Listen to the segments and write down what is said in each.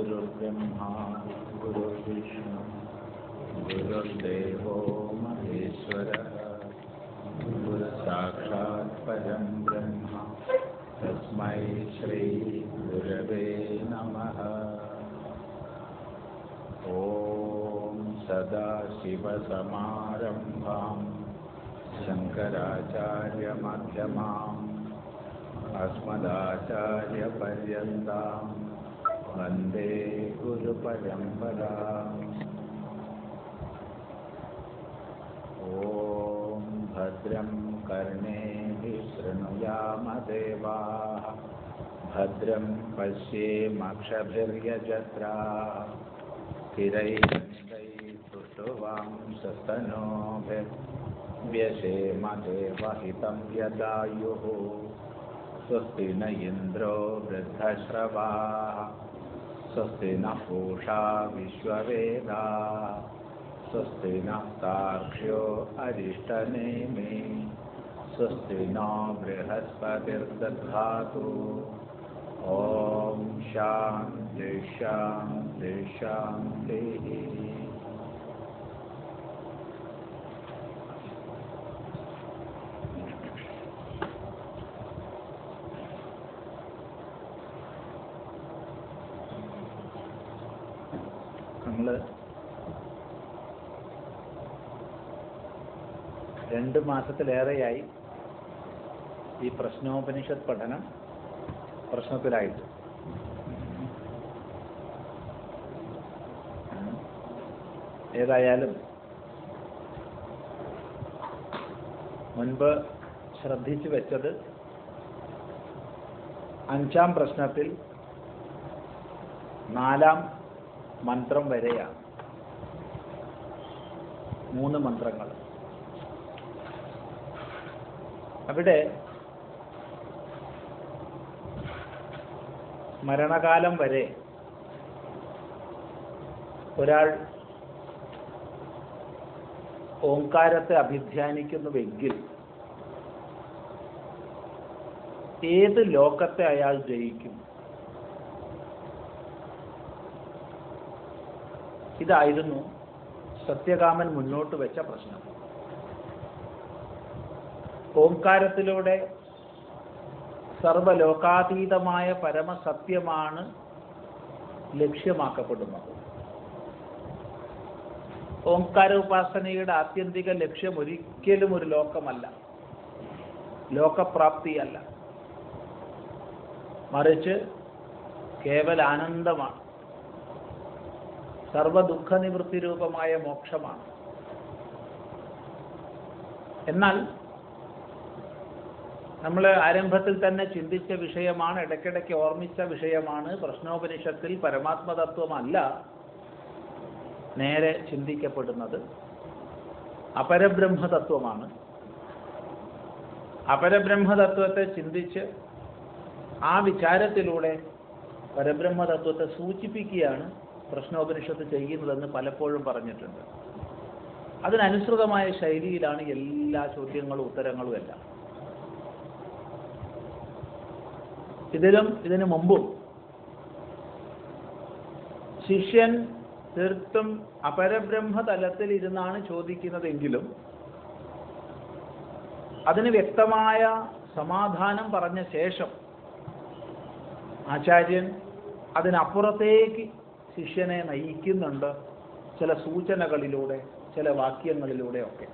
गुरुर्ब्रह्मा गुरुर्विष्णु गुरुर्देवो महेश्वरः गुरुसाक्षात् परं ब्रह्म तस्मै श्री गुरवे नमः। ॐ सदाशिवसमारम्भां शङ्कराचार्यमध्यमाम् अस्मदाचार्यपर्यन्तां वन्दे गुरुपरम्पराम्। ॐ भद्रं कर्णेभिः शृणुयामदेवाः भद्रं पश्येमक्षभिर्यजत्राः स्थिरैर्दैस्तुष्टुवांसस्तनोभिर्व्यसेमदेवहितं यदायुः। स्वस्ति न इन्द्रो वृद्धश्रवाः स्वस्ति नः पूषा विश्ववेदाः स्वस्ति नः सार्क्ष्यो अरिष्टनेमि स्वस्ति नो बृहस्पतिर्दधातु। ॐ शान्ति शान्ति शान्तिः। നമ്മൾ 2 മാസത്തിലേറെയായി ഈ പ്രശ്നോപനിഷത്ത് പഠനം പ്രശ്നത്തിലായിട്ട്. ഏതായാലും മുൻപ് ശ്രദ്ധിച്ചു വെച്ചത് 5ാം പ്രശ്നത്തിൽ 4ാം മന്ത്രം വരെയാണ്. 3 മന്ത്രങ്ങൾ. അവിടെ മരണകാലം വരെ ഒരാൾ ഓംകാരത്തെ അഭിധ്യാനിക്കുന്നുവെങ്കിൽ ഏത് ലോകത്തെ അയാൾ ജയിക്കും? ഇതായിരുന്നു സത്യകാമൻ മുന്നോട്ട് വെച്ച പ്രശ്നം. ഓംകാരത്തിലൂടെ സർവലോകാതീതമായ പരമസത്യമാണ് ലക്ഷ്യമാക്കപ്പെടുന്നത്. ഓംകാര ഉപാസനയുടെ ആത്യന്തിക ലക്ഷ്യം ഒരിക്കലും ഒരു ലോകമല്ല, ലോകപ്രാപ്തിയല്ല, മറിച്ച് കേവല ആനന്ദമാണ്, സർവദുഃഖ നിവൃത്തി രൂപമായ മോക്ഷമാണ്. എന്നാൽ നമ്മൾ ആരംഭത്തിൽ തന്നെ ചിന്തിച്ച വിഷയമാണ്, ഇടയ്ക്കിടയ്ക്ക് ഓർമ്മിച്ച വിഷയമാണ്. പ്രശ്നോപനിഷത്തിൽ പരമാത്മതത്വമല്ല നേരെ ചിന്തിക്കപ്പെടുന്നത്, അപരബ്രഹ്മതത്വമാണ്. അപരബ്രഹ്മതത്വത്തെ ചിന്തിച്ച് ആ വിചാരത്തിലൂടെ പരബ്രഹ്മതത്വത്തെ സൂചിപ്പിക്കുകയാണ് പ്രശ്നോപനിഷത്ത് ചെയ്യുന്നതെന്ന് പലപ്പോഴും പറഞ്ഞിട്ടുണ്ട്. അതിനനുസൃതമായ ശൈലിയിലാണ് എല്ലാ ചോദ്യങ്ങളും ഉത്തരങ്ങളും എല്ലാം. ഇതിനു മുമ്പും ശിഷ്യൻ തീർത്തും അപരബ്രഹ്മ തലത്തിൽ ഇരുന്നാണ് ചോദിക്കുന്നതെങ്കിലും അതിന് വ്യക്തമായ സമാധാനം പറഞ്ഞ ശേഷം ആചാര്യൻ അതിനപ്പുറത്തേക്ക് ശിഷ്യനെ നയിക്കുന്നുണ്ട്, ചില സൂചനകളിലൂടെ, ചില വാക്യങ്ങളിലൂടെ ഒക്കെ.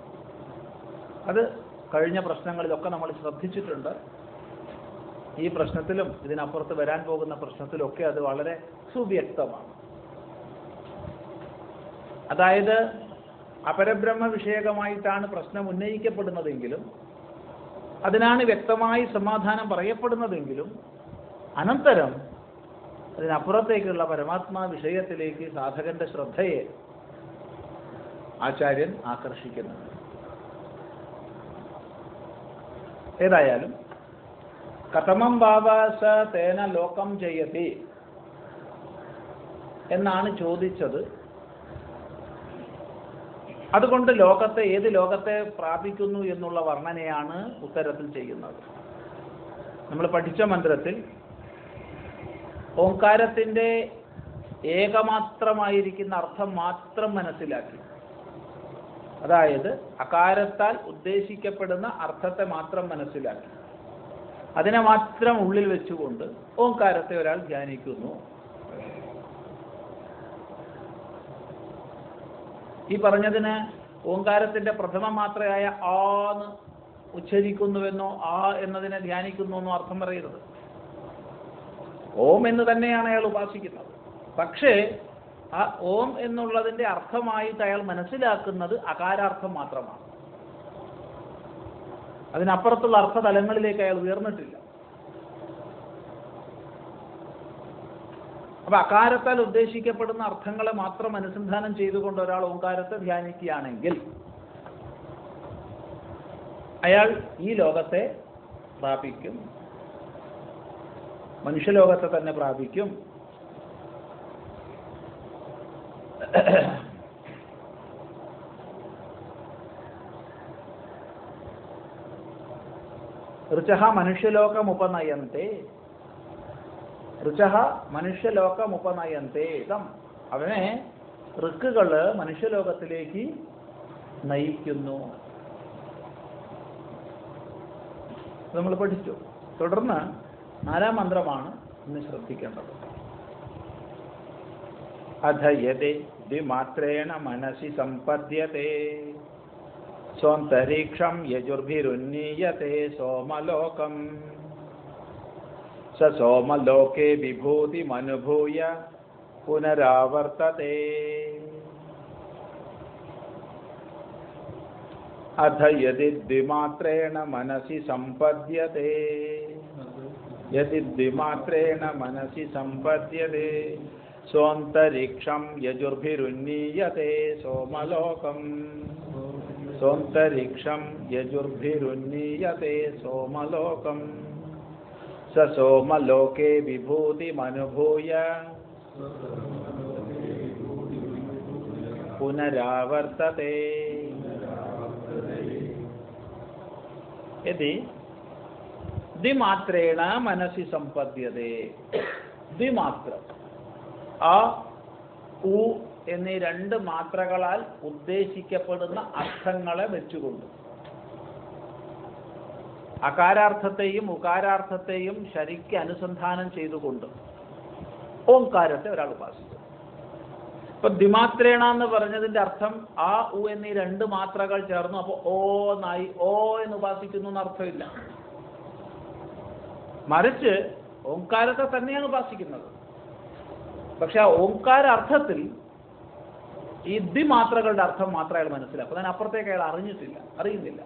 അത് കഴിഞ്ഞ പ്രശ്നങ്ങളിലൊക്കെ നമ്മൾ ശ്രദ്ധിച്ചിട്ടുണ്ട്. ഈ പ്രശ്നത്തിലും ഇതിനപ്പുറത്ത് വരാൻ പോകുന്ന പ്രശ്നത്തിലൊക്കെ അത് വളരെ സുവ്യക്തമാണ്. അതായത് അപരബ്രഹ്മ വിഷയകമായിട്ടാണ് പ്രശ്നം ഉന്നയിക്കപ്പെടുന്നതെങ്കിലും അതിനാണ് വ്യക്തമായി സമാധാനം പറയപ്പെടുന്നതെങ്കിലും അനന്തരം അതിനപ്പുറത്തേക്കുള്ള പരമാത്മാ വിഷയത്തിലേക്ക് സാധകന്റെ ശ്രദ്ധയെ ആചാര്യൻ ആകർഷിക്കുന്നുണ്ട്. ഏതായാലും കഥമം ഭാവാസ തേന ലോകം ജയതി എന്നാണ് ചോദിച്ചത്. അതുകൊണ്ട് ഏത് ലോകത്തെ പ്രാപിക്കുന്നു എന്നുള്ള വർണ്ണനയാണ് ഉത്തരത്തിൽ ചെയ്യുന്നത്. നമ്മൾ പഠിച്ച മന്ത്രത്തിൽ ഓംകാരത്തിൻ്റെ ഏകമാത്രമായിരിക്കുന്ന അർത്ഥം മാത്രം മനസ്സിലാക്കി, അതായത് അകാരത്താൽ ഉദ്ദേശിക്കപ്പെടുന്ന അർത്ഥത്തെ മാത്രം മനസ്സിലാക്കി, അതിനെ മാത്രം ഉള്ളിൽ വെച്ചുകൊണ്ട് ഓംകാരത്തെ ഒരാൾ ധ്യാനിക്കുന്നു. ഈ പറഞ്ഞതിന് ഓംകാരത്തിന്റെ പ്രഥമ മാത്രയായ ആന്ന് ഉച്ചരിക്കുന്നുവെന്നോ ആ എന്നതിനെ ധ്യാനിക്കുന്നു അർത്ഥം പറയരുത്. ഓം എന്ന് തന്നെയാണ് അയാൾ ഉപാസിക്കുന്നത്. പക്ഷേ ആ ഓം എന്നുള്ളതിന്റെ അർത്ഥമായിട്ട് അയാൾ മനസ്സിലാക്കുന്നത് അകാരാർത്ഥം മാത്രമാണ്. അതിനപ്പുറത്തുള്ള അർത്ഥതലങ്ങളിലേക്ക് അയാൾ ഉയർന്നിട്ടില്ല. അപ്പൊ അകാരത്താൽ ഉദ്ദേശിക്കപ്പെടുന്ന അർത്ഥങ്ങളെ മാത്രം അനുസന്ധാനം ചെയ്തുകൊണ്ട് ഒരാൾ ഓംകാരത്തെ ധ്യാനിക്കുകയാണെങ്കിൽ അയാൾ ഈ ലോകത്തെ പ്രാപിക്കും, മനുഷ്യലോകത്തെ തന്നെ പ്രാപിക്കും. ഋചഃ മനുഷ്യലോകമുപനയന്തേ, ഋചഃ മനുഷ്യലോകമുപനയന്തേ തം, അവനെ ഋക്കുകള് മനുഷ്യലോകത്തിലേക്ക് നയിക്കുന്നു. നമ്മൾ പഠിച്ചു. തുടർന്ന് 4-ാം മന്ത്രമാണ് ഇന്ന് ശ്രദ്ധിക്കേണ്ടത്. അധയതേ ദ്വിമാത്രേണ മനസി സമ്പദ്യതേ സ്വാന്തരീക്ഷം യജുർഭിരുന്നീയതേ സോമലോകം സ സോമലോകേ വിഭൂതിമനുഭൂയ പുനരാവർത്തതേ. അധ യദി ദ്വിമാത്രേണ മനസി സമ്പദ്യതേ, യദി ദ്വിമാത്രേണ മനസി സമ്പദ്യതേ സ്വാന്തരീക്ഷം യജുർഭിരുന്നീയതേ സോമലോകം, സ്വാന്തരീക്ഷം യജുർഭിരുന്നീയതേ സോമലോകം സ സോമലോകേ വിഭൂതിമനുഭൂയ പുനരാവർത്തതേ. യദി ദ്വിമാത്രേണ മനസി സമ്പദ്യതേ, ദ്വിമാത്രം ആ ഉ എന്നീ 2 മാത്രകളാൽ ഉദ്ദേശിക്കപ്പെടുന്ന അർത്ഥങ്ങളെ വെച്ചുകൊണ്ട് അകാരാർത്ഥത്തെയും ഉകാരാർത്ഥത്തെയും ശരിക്ക് അനുസന്ധാനം ചെയ്തുകൊണ്ട് ഓംകാരത്തെ ഒരാൾ ഉപാസിക്കും. ഇപ്പൊ ദ്വിമാത്രേണ എന്ന് പറഞ്ഞതിന്റെ അർത്ഥം ആ ഉ എന്നീ 2 മാത്രകൾ ചേർന്നു, അപ്പൊ ഓ നായി ഓ എന്ന് ഉപാസിക്കുന്നു എന്നർത്ഥമില്ല. മറിച്ച് ഓംകാരത്തെ തന്നെയാണ് ഉപാസിക്കുന്നത്. പക്ഷെ ആ ഓംകാര അർത്ഥത്തിൽ ഈ ദ്വിമാത്രകളുടെ അർത്ഥം മാത്രം അയാൾ മനസ്സിലാക്കും. അതിനപ്പുറത്തേക്ക് അയാൾ അറിയുന്നില്ല.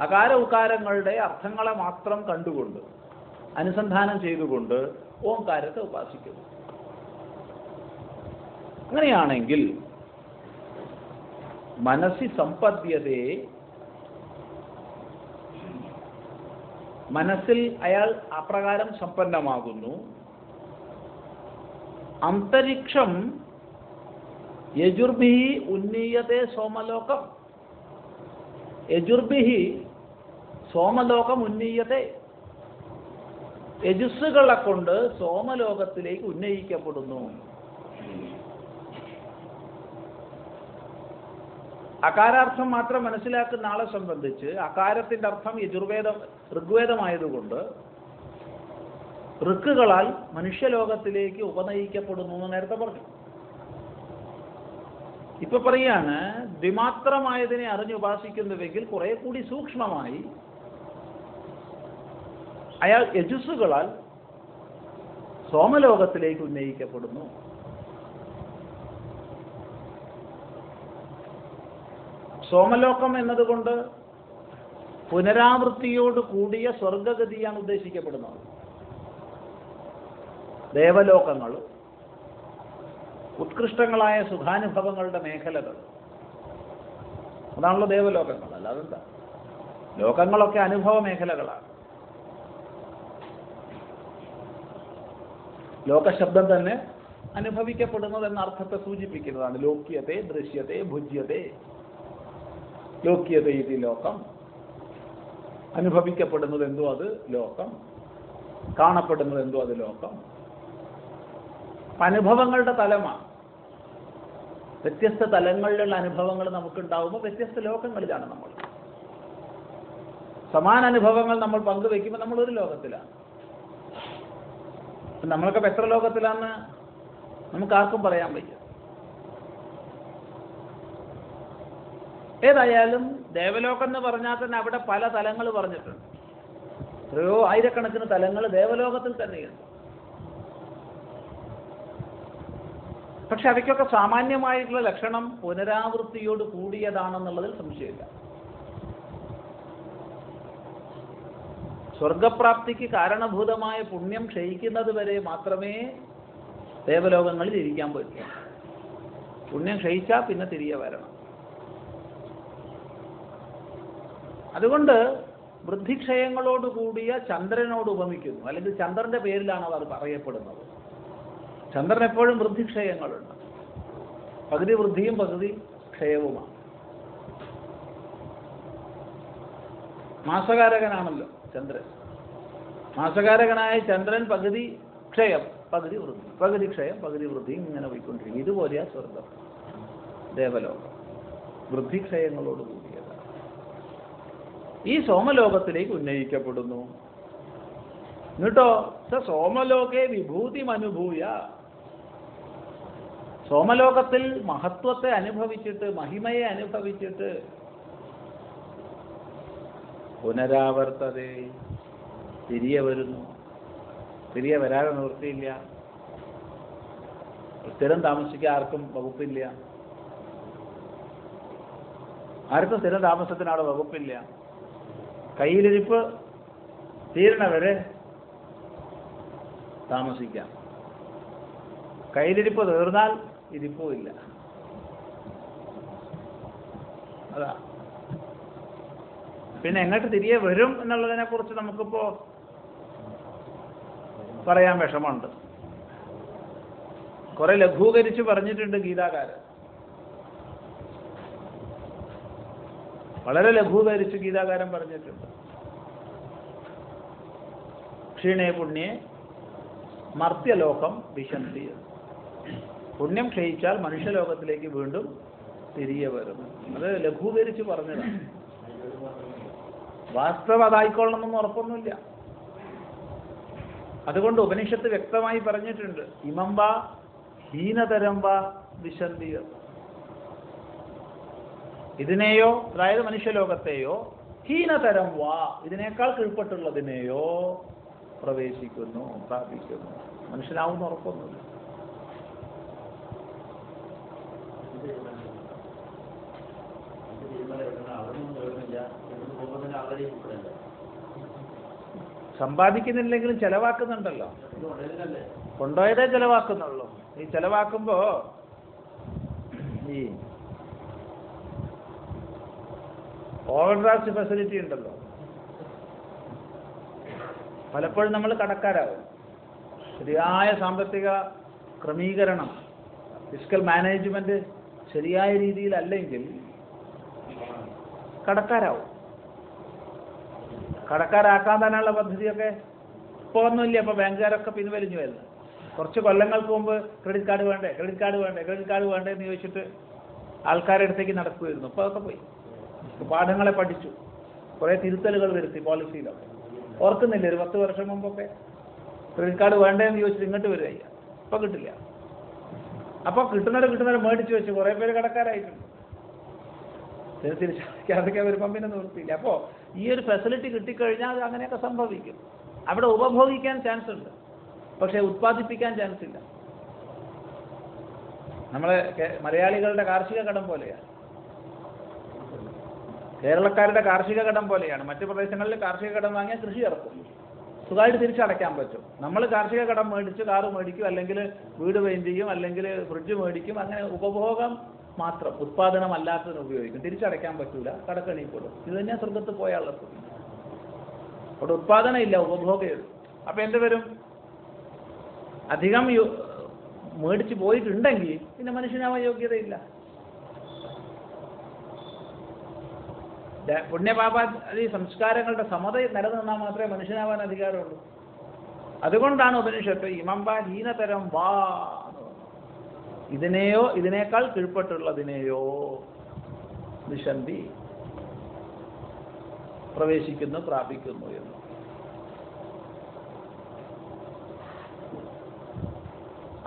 അകാര ഉകാരങ്ങളുടെ അർത്ഥങ്ങളെ മാത്രം കണ്ടുകൊണ്ട് അനുസന്ധാനം ചെയ്തുകൊണ്ട് ഓംകാരത്തെ ഉപാസിക്കുന്നു. അങ്ങനെയാണെങ്കിൽ മനസ്സി സമ്പദ്യതേ, മനസ്സിൽ അയാൾ അപ്രകാരം സമ്പന്നമാകുന്നു. അന്തരീക്ഷം യജുർഭിഹി ഉന്നീയതേ സോമലോകം, യജുർഭിഹി സോമലോകം ഉന്നീയതേ, യജുസ്സുകളെ കൊണ്ട് സോമലോകത്തിലേക്ക് ഉന്നയിക്കപ്പെടുന്നു. അകാരാർത്ഥം മാത്രം മനസ്സിലാക്കുന്ന ആളെ സംബന്ധിച്ച് അകാരത്തിന്റെ അർത്ഥം ഋഗ്വേദമായതുകൊണ്ട് ഋക്കുകളാൽ മനുഷ്യലോകത്തിലേക്ക് ഉപനയിക്കപ്പെടുന്നു എന്ന് നേരത്തെ പറഞ്ഞു. ഇപ്പൊ പറയാണ് ദ്വിമാത്രമായതിനെ അറിഞ്ഞുപാസിക്കുന്നുവെങ്കിൽ കുറെ കൂടി സൂക്ഷ്മമായി അയാൾ യജുസ്സുകളാൽ സോമലോകത്തിലേക്ക് ഉന്നയിക്കപ്പെടുന്നു. സോമലോകം എന്നതുകൊണ്ട് പുനരാവൃത്തിയോട് കൂടിയ സ്വർഗഗതിയാണ് ഉദ്ദേശിക്കപ്പെടുന്നത്. ദേവലോകങ്ങൾ, ഉത്കൃഷ്ടങ്ങളായ സുഖാനുഭവങ്ങളുടെ മേഖലകൾ, അതാണല്ലോ ദേവലോകങ്ങൾ. അല്ലാതെന്താ, ലോകങ്ങളൊക്കെ അനുഭവ മേഖലകളാണ്. ലോകശബ്ദം തന്നെ അനുഭവിക്കപ്പെടുന്നത് എന്ന അർത്ഥത്തെ സൂചിപ്പിക്കുന്നതാണ്. ലോക്യത്തെ, ദൃശ്യത്തെ, ഭുജ്യത്തെ. ലോക്യത്തെ ഇത് ലോകം, അനുഭവിക്കപ്പെടുന്നത് എന്തോ അത് ലോകം, കാണപ്പെടുന്നത് എന്തോ അത് ലോകം. അനുഭവങ്ങളുടെ തലമാണ്. വ്യത്യസ്ത തലങ്ങളിലുള്ള അനുഭവങ്ങൾ നമുക്കുണ്ടാവുമ്പോൾ വ്യത്യസ്ത ലോകങ്ങളിലാണ് നമ്മൾ. സമാന അനുഭവങ്ങൾ നമ്മൾ പങ്കുവെക്കുമ്പോൾ നമ്മളൊരു ലോകത്തിലാണ്. നമ്മളൊക്കെ എത്ര ലോകത്തിലാണെന്ന് നമുക്കാർക്കും പറയാൻ വയ്യ. ഏതായാലും ദേവലോകം എന്ന് പറഞ്ഞാൽ തന്നെ അവിടെ പല തലങ്ങൾ പറഞ്ഞിട്ടുണ്ട്. എത്രയോ ആയിരക്കണക്കിന് തലങ്ങൾ ദേവലോകത്തിൽ തന്നെയുണ്ട്. പക്ഷെ അവയ്ക്കൊക്കെ സാമാന്യമായിട്ടുള്ള ലക്ഷണം പുനരാവൃത്തിയോട് കൂടിയതാണെന്നുള്ളതിൽ സംശയമില്ല. സ്വർഗപ്രാപ്തിക്ക് കാരണഭൂതമായ പുണ്യം ക്ഷയിക്കുന്നത് വരെ മാത്രമേ ദേവലോകങ്ങളിൽ ഇരിക്കാൻ പറ്റൂ. പുണ്യം ക്ഷയിച്ചാൽ പിന്നെ തിരികെ വരണം. അതുകൊണ്ട് വൃദ്ധിക്ഷയങ്ങളോടുകൂടിയ ചന്ദ്രനോട് ഉപമിക്കുന്നു. അല്ലെങ്കിൽ ചന്ദ്രന്റെ പേരിലാണ് അവർ പറയപ്പെടുന്നത്. ചന്ദ്രൻ എപ്പോഴും വൃദ്ധിക്ഷയങ്ങളുണ്ട്. പകുതി വൃദ്ധിയും പകുതി ക്ഷയവുമാണ്. മാസകാരകനാണല്ലോ ചന്ദ്രൻ. മാസകാരകനായ ചന്ദ്രൻ പകുതി ക്ഷയം പകുതി വൃദ്ധി, പകുതി ക്ഷയം പകുതി വൃദ്ധി, ഇങ്ങനെ പോയിക്കൊണ്ടിരിക്കും. ഇതുപോലെയാ സ്വർഗം, ദേവലോകം വൃദ്ധിക്ഷയങ്ങളോട് കൂടിയതാണ്. ഈ സോമലോകത്തിലേക്ക് ഉന്നയിക്കപ്പെടുന്നു. എന്നിട്ടോ സോമലോകെ വിഭൂതിമനുഭൂയ, സോമലോകത്തിൽ മഹത്വത്തെ അനുഭവിച്ചിട്ട് മഹിമയെ അനുഭവിച്ചിട്ട് പുനരാവർത്തതേ തിരികെ വരുന്നു. തിരികെ വരാതെ നിവൃത്തിയില്ല. സ്ഥിരം താമസിക്കാൻ ആർക്കും വകുപ്പില്ല. ആർക്കും സ്ഥിരം താമസത്തിനാണ് വകുപ്പില്ല. കയ്യിലിരിപ്പ് തീരണവരെ താമസിക്കാം. കയ്യിലിരിപ്പ് തീർന്നാൽ ഇരിപ്പും ഇല്ല. അതാ. പിന്നെ എങ്ങോട്ട് തിരികെ വരും എന്നുള്ളതിനെ കുറിച്ച് നമുക്കിപ്പോ പറയാൻ വിഷമമുണ്ട്. കുറെ ലഘൂകരിച്ച് പറഞ്ഞിട്ടുണ്ട് ഗീതാകാരൻ. വളരെ ലഘൂകരിച്ച് ഗീതാകാരൻ പറഞ്ഞിട്ടുണ്ട്. ക്ഷീണേ പുണ്യേ മർത്യലോകം വിശന്തി. പുണ്യം ക്ഷയിച്ചാൽ മനുഷ്യലോകത്തിലേക്ക് വീണ്ടും തിരികെ വരും. അത് ലഘൂകരിച്ച് പറഞ്ഞതാണ്. വാസ്തവം അതായിക്കൊള്ളണമെന്നൊന്നും ഉറപ്പൊന്നുമില്ല. അതുകൊണ്ട് ഉപനിഷത്ത് വ്യക്തമായി പറഞ്ഞിട്ടുണ്ട്, ഇമം വാ ഹീനതരം വാ വിശന്തി. ഇതിനെയോ, അതായത് മനുഷ്യലോകത്തെയോ, ഹീനതരം വാ ഇതിനേക്കാൾ കീഴ്പ്പെട്ടുള്ളതിനെയോ പ്രവേശിക്കുന്നു, പ്രാപിക്കുന്നു. മനുഷ്യനാവുന്ന ഉറപ്പൊന്നുമില്ല. സമ്പാദിക്കുന്നില്ലെങ്കിലും ചെലവാക്കുന്നുണ്ടല്ലോ. കൊണ്ടുപോയതേ ചെലവാക്കുന്നുള്ളൂ. ഈ ചെലവാക്കുമ്പോ ഈ ഓവർ ഡ്രാഫ്റ്റ് ഫെസിലിറ്റി ഉണ്ടല്ലോ, പലപ്പോഴും നമ്മൾ കടക്കാരാകും. ശരിയായ സാമ്പത്തിക ക്രമീകരണം, ഫിസ്ക്കൽ മാനേജ്മെന്റ് ശരിയായ രീതിയിലല്ലെങ്കിൽ കടക്കാരാവും. കടക്കാരാക്കാൻ തന്നെയുള്ള പദ്ധതിയൊക്കെ ഇപ്പോൾ ഒന്നുമില്ല. ഇപ്പോൾ ബാങ്കുകാരൊക്കെ പിൻവലിഞ്ഞു വരുന്നത്. കുറച്ച് കൊല്ലങ്ങൾക്ക് മുമ്പ് ക്രെഡിറ്റ് കാർഡ് വേണ്ടേ, ക്രെഡിറ്റ് കാർഡ് വേണ്ടേ, ക്രെഡിറ്റ് കാർഡ് വേണ്ടേ എന്ന് ചോദിച്ചിട്ട് ആൾക്കാരുടെ അടുത്തേക്ക് നടക്കുമായിരുന്നു. ഇപ്പോൾ അതൊക്കെ പോയി. പാഠങ്ങളെ പഠിച്ചു, കുറേ തിരുത്തലുകൾ വരുത്തി പോളിസിയിലൊക്കെ. ഓർക്കുന്നില്ല, ഒരു 10 വർഷം മുമ്പൊക്കെ ക്രെഡിറ്റ് കാർഡ് വേണ്ടേന്ന് ചോദിച്ചിട്ട് ഇങ്ങോട്ട് വരിക. ഇപ്പോൾ കിട്ടില്ല. അപ്പോൾ കിട്ടുന്നവരെ മേടിച്ച് വെച്ച് കുറേ പേര് കടക്കാരായിട്ടുണ്ട്. തിരിച്ചടയ്ക്കാതൊക്കെ വരുമ്പം പിന്നെ നിവൃത്തിയില്ല. അപ്പോൾ ഈ ഒരു ഫെസിലിറ്റി കിട്ടിക്കഴിഞ്ഞാൽ അത് അങ്ങനെയൊക്കെ സംഭവിക്കും. അവിടെ ഉപഭോഗിക്കാൻ ചാൻസ് ഉണ്ട്, പക്ഷേ ഉത്പാദിപ്പിക്കാൻ ചാൻസ് ഇല്ല. നമ്മളെ മലയാളികളുടെ കാർഷിക കടം പോലെയാണ്, കേരളക്കാരുടെ കാർഷിക കടം പോലെയാണ്. മറ്റു പ്രദേശങ്ങളിൽ കാർഷിക കടം വാങ്ങിയാൽ കൃഷി ഇറക്കും, സുഖമായിട്ട് തിരിച്ചടയ്ക്കാൻ പറ്റും. നമ്മൾ കാർഷിക കടം മേടിച്ച് കാറ് മേടിക്കും, അല്ലെങ്കിൽ വീട് പെയിന്റ് ചെയ്യും, അല്ലെങ്കിൽ ഫ്രിഡ്ജ് മേടിക്കും. അങ്ങനെ ഉപഭോഗം മാത്രം, ഉത്പാദനം അല്ലാത്തതിന് ഉപയോഗിക്കും. തിരിച്ചടയ്ക്കാൻ പറ്റൂല, കടക്കണിപ്പെടും. ഇത് തന്നെയാണ് സ്വർഗത്ത് പോയാലുള്ള സ്ഥിതി. അവിടെ ഉത്പാദനം ഇല്ല, ഉപഭോഗമേ ഉള്ളൂ. അപ്പം എന്ത് വരും? അധികം മേടിച്ച് പോയിട്ടുണ്ടെങ്കിൽ പിന്നെ മനുഷ്യനാവാൻ യോഗ്യതയില്ല. പുണ്യപാപാദി സംസ്കാരങ്ങളുടെ സമത നിലനിന്നാൽ മാത്രമേ മനുഷ്യനാവാൻ അധികാരമുള്ളൂ. അതുകൊണ്ടാണ് ഉപനിഷത്ത് ഇമം വാ ഹീനതരം വാ ഇതിനെയോ ഇതിനേക്കാൾ കീഴ്പ്പെട്ടുള്ളതിനെയോ വിശന്തി പ്രവേശിക്കുന്നു, പ്രാപിക്കുന്നു എന്ന്.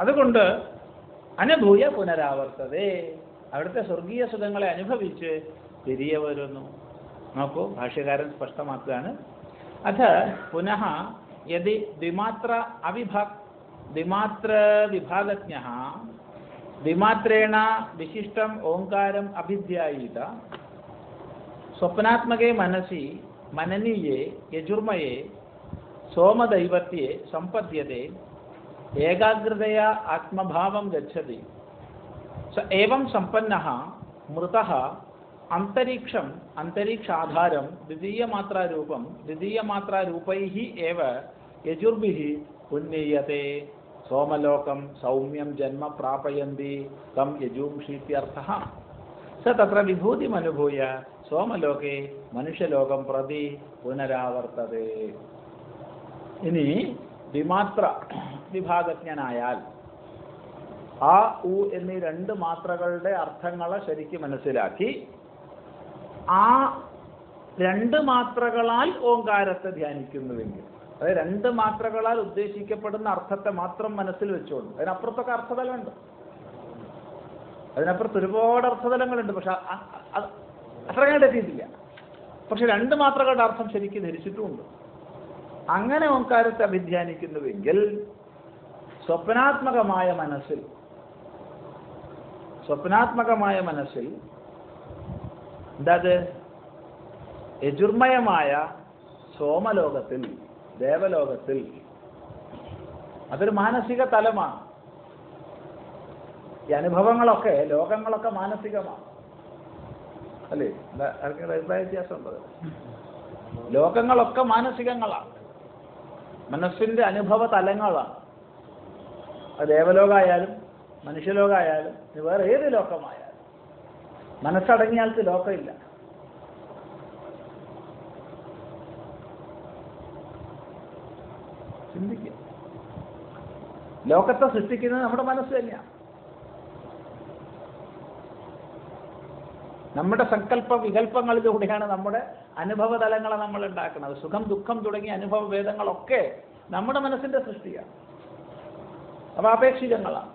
അതുകൊണ്ട് അനുഭൂയ പുനരാവർത്തതേ, അവിടുത്തെ സ്വർഗീയ സുഖങ്ങളെ അനുഭവിച്ച് തിരികെ വരുന്നു. നോക്കൂ, ഭാഷ്യകാരൻ സ്പഷ്ടമാക്കുകയാണ്. അഥ പുനഃ യദി ദ്വിമാത്ര വിഭാഗജ്ഞഃ ദ്വിമാത്രേണ വിശിഷ്ടം ഓംകാരം അഭിധ്യായീത സ്വപ്നാത്മകേ മനസി മനനീയേ യജുർമയേ സോമദൈവത്യേ സമ്പദ്യത്തെ ഏകാഗ്രതയാ ആത്മഭാവം ഗച്ഛതി സ ഏവം സമ്പന്നഃ മൃതഃ അന്തരീക്ഷം അന്തരീക്ഷാധാരം ദ്വിതീയമാത്രാരൂപൈഃ ഏവ യജുർഭിഃ ഉന്നീയത്തെ സോമലോകം സൗമ്യം ജന്മ പ്രാപയന്തി തം യജൂംഷീത്യർത്ഥഃ. സ തത്ര വിഭൂതിമനുഭൂയ സോമലോകേ മനുഷ്യലോകം പ്രതി പുനരാവർത്തതേ. ഇനി ദ്വിമാത്ര വിഭാഗജ്ഞനായാൽ ആ ഉ എന്നീ രണ്ട് മാത്രകളുടെ അർത്ഥങ്ങളെ ശരിക്കും മനസ്സിലാക്കി ആ രണ്ട് മാത്രകളാൽ ഓങ്കാരത്തെ ധ്യാനിക്കുന്നുവെങ്കിൽ, അതായത് രണ്ട് മാത്രകളാൽ ഉദ്ദേശിക്കപ്പെടുന്ന അർത്ഥത്തെ മാത്രം മനസ്സിൽ വെച്ചുകൊണ്ട്, അതിനപ്പുറത്തൊക്കെ അർത്ഥതലമുണ്ട്, അതിനപ്പുറത്ത് ഒരുപാട് അർത്ഥതലങ്ങളുണ്ട്, പക്ഷെ അത്ര കണ്ടെത്തിയിട്ടില്ല. പക്ഷെ രണ്ട് മാത്രകളുടെ അർത്ഥം ശരിക്കും ധരിച്ചിട്ടുമുണ്ട്. അങ്ങനെ ഓങ്കാരത്തെ അഭിധ്യാനിക്കുന്നുവെങ്കിൽ സ്വപ്നാത്മകമായ മനസ്സിൽ എന്താത് യജുർമയമായ സോമലോകത്തിൽ, ദേവലോകത്തിൽ, അതൊരു മാനസിക തലമാണ്. ഈ അനുഭവങ്ങളൊക്കെ, ലോകങ്ങളൊക്കെ മാനസികമാണ്, അല്ലേ? ആർക്കെങ്കിലും അഭിപ്രായ വ്യത്യാസം ഉണ്ടത്? ലോകങ്ങളൊക്കെ മാനസികങ്ങളാണ്, മനസ്സിന്റെ അനുഭവ തലങ്ങളാണ്. അത് ദേവലോകമായാലും മനുഷ്യലോകമായാലും വേറെ ഏത് ലോകമായാലും മനസ്സടങ്ങിയാൾക്ക് ലോകമില്ല. ചിന്തിക്കുക, ലോകത്തെ സൃഷ്ടിക്കുന്നത് നമ്മുടെ മനസ്സ് തന്നെയാണ്. നമ്മുടെ സങ്കല്പ വികല്പങ്ങളിലൂടെയാണ് നമ്മുടെ അനുഭവ തലങ്ങളെ നമ്മൾ ഉണ്ടാക്കുന്നത്. സുഖം ദുഃഖം തുടങ്ങിയ അനുഭവ ഭേദങ്ങളൊക്കെ നമ്മുടെ മനസ്സിന്റെ സൃഷ്ടിയാണ്. അവ അപേക്ഷികങ്ങളാണ്.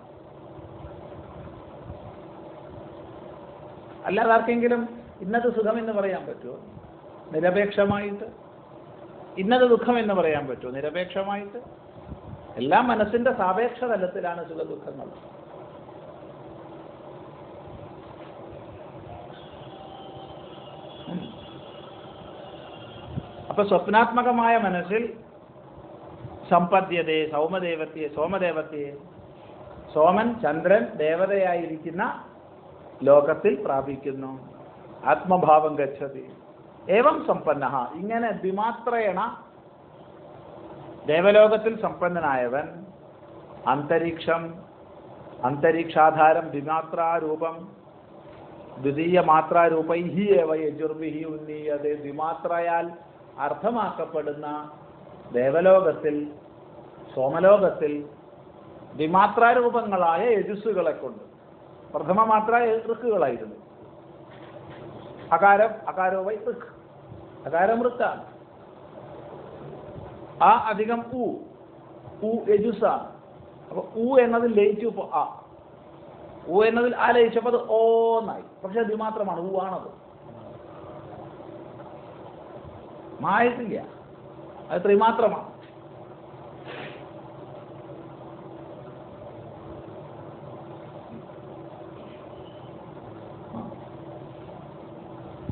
അല്ലാതെ ആർക്കെങ്കിലും ഇന്നത് സുഖം എന്ന് പറയാൻ പറ്റുമോ? നിരപേക്ഷമായിട്ട്. ഇന്നത് ദുഃഖം എന്ന് പറയാൻ പറ്റുമോ? നിരപേക്ഷമായിട്ട്. എല്ലാം മനസ്സിന്റെ സാപേക്ഷ തലത്തിലാണ് സുഖ ദുഃഖങ്ങൾ. അപ്പൊ സ്വപ്നാത്മകമായ മനസ്സിൽ സമ്പദ്യതയെ സോമദേവത്യെ സോമൻ ചന്ദ്രൻ ദേവതയായിരിക്കുന്ന ലോകത്തിൽ പ്രാപിക്കുന്നു. ആത്മഭാവം ഗച്ഛതി. ഏവം സമ്പന്നഃ, ഇങ്ങനെ ദ്വിമാത്രേണ ദേവലോകത്തിൽ സമ്പന്നനായവൻ അന്തരീക്ഷാധാരം ദ്വിമാത്രാരൂപം ദ്വിതീയമാത്രാരൂപൈഃ ഏവ യജുർഭിഃ ഉന്നീയതേ. ദ്വിമാത്രയാൽ അർത്ഥമാക്കപ്പെടുന്ന ദേവലോകത്തിൽ, സോമലോകത്തിൽ ദ്വിമാത്രാരൂപങ്ങളായ യജുസ്സുകളെ കൊണ്ട്, പ്രഥമ മാത്ര ഋക്കുകളായിരുന്നു. അകാരോ വൈ ഋക്ക്, അകാരം ഋക്കാണ്. ആ അധികം ഉ യജുസ്സാണ്. അപ്പൊ ഉ എന്നതിൽ ലയിച്ചു ആ, ഉ എന്നതിൽ ആ ലയിച്ചപ്പോൾ അത് ഓന്നായി. പക്ഷെ ദ്വിമാത്രമാണ്, ഉ ആണത്, മായിട്ടില്ല, അത് ത്രിമാത്രമാണ്.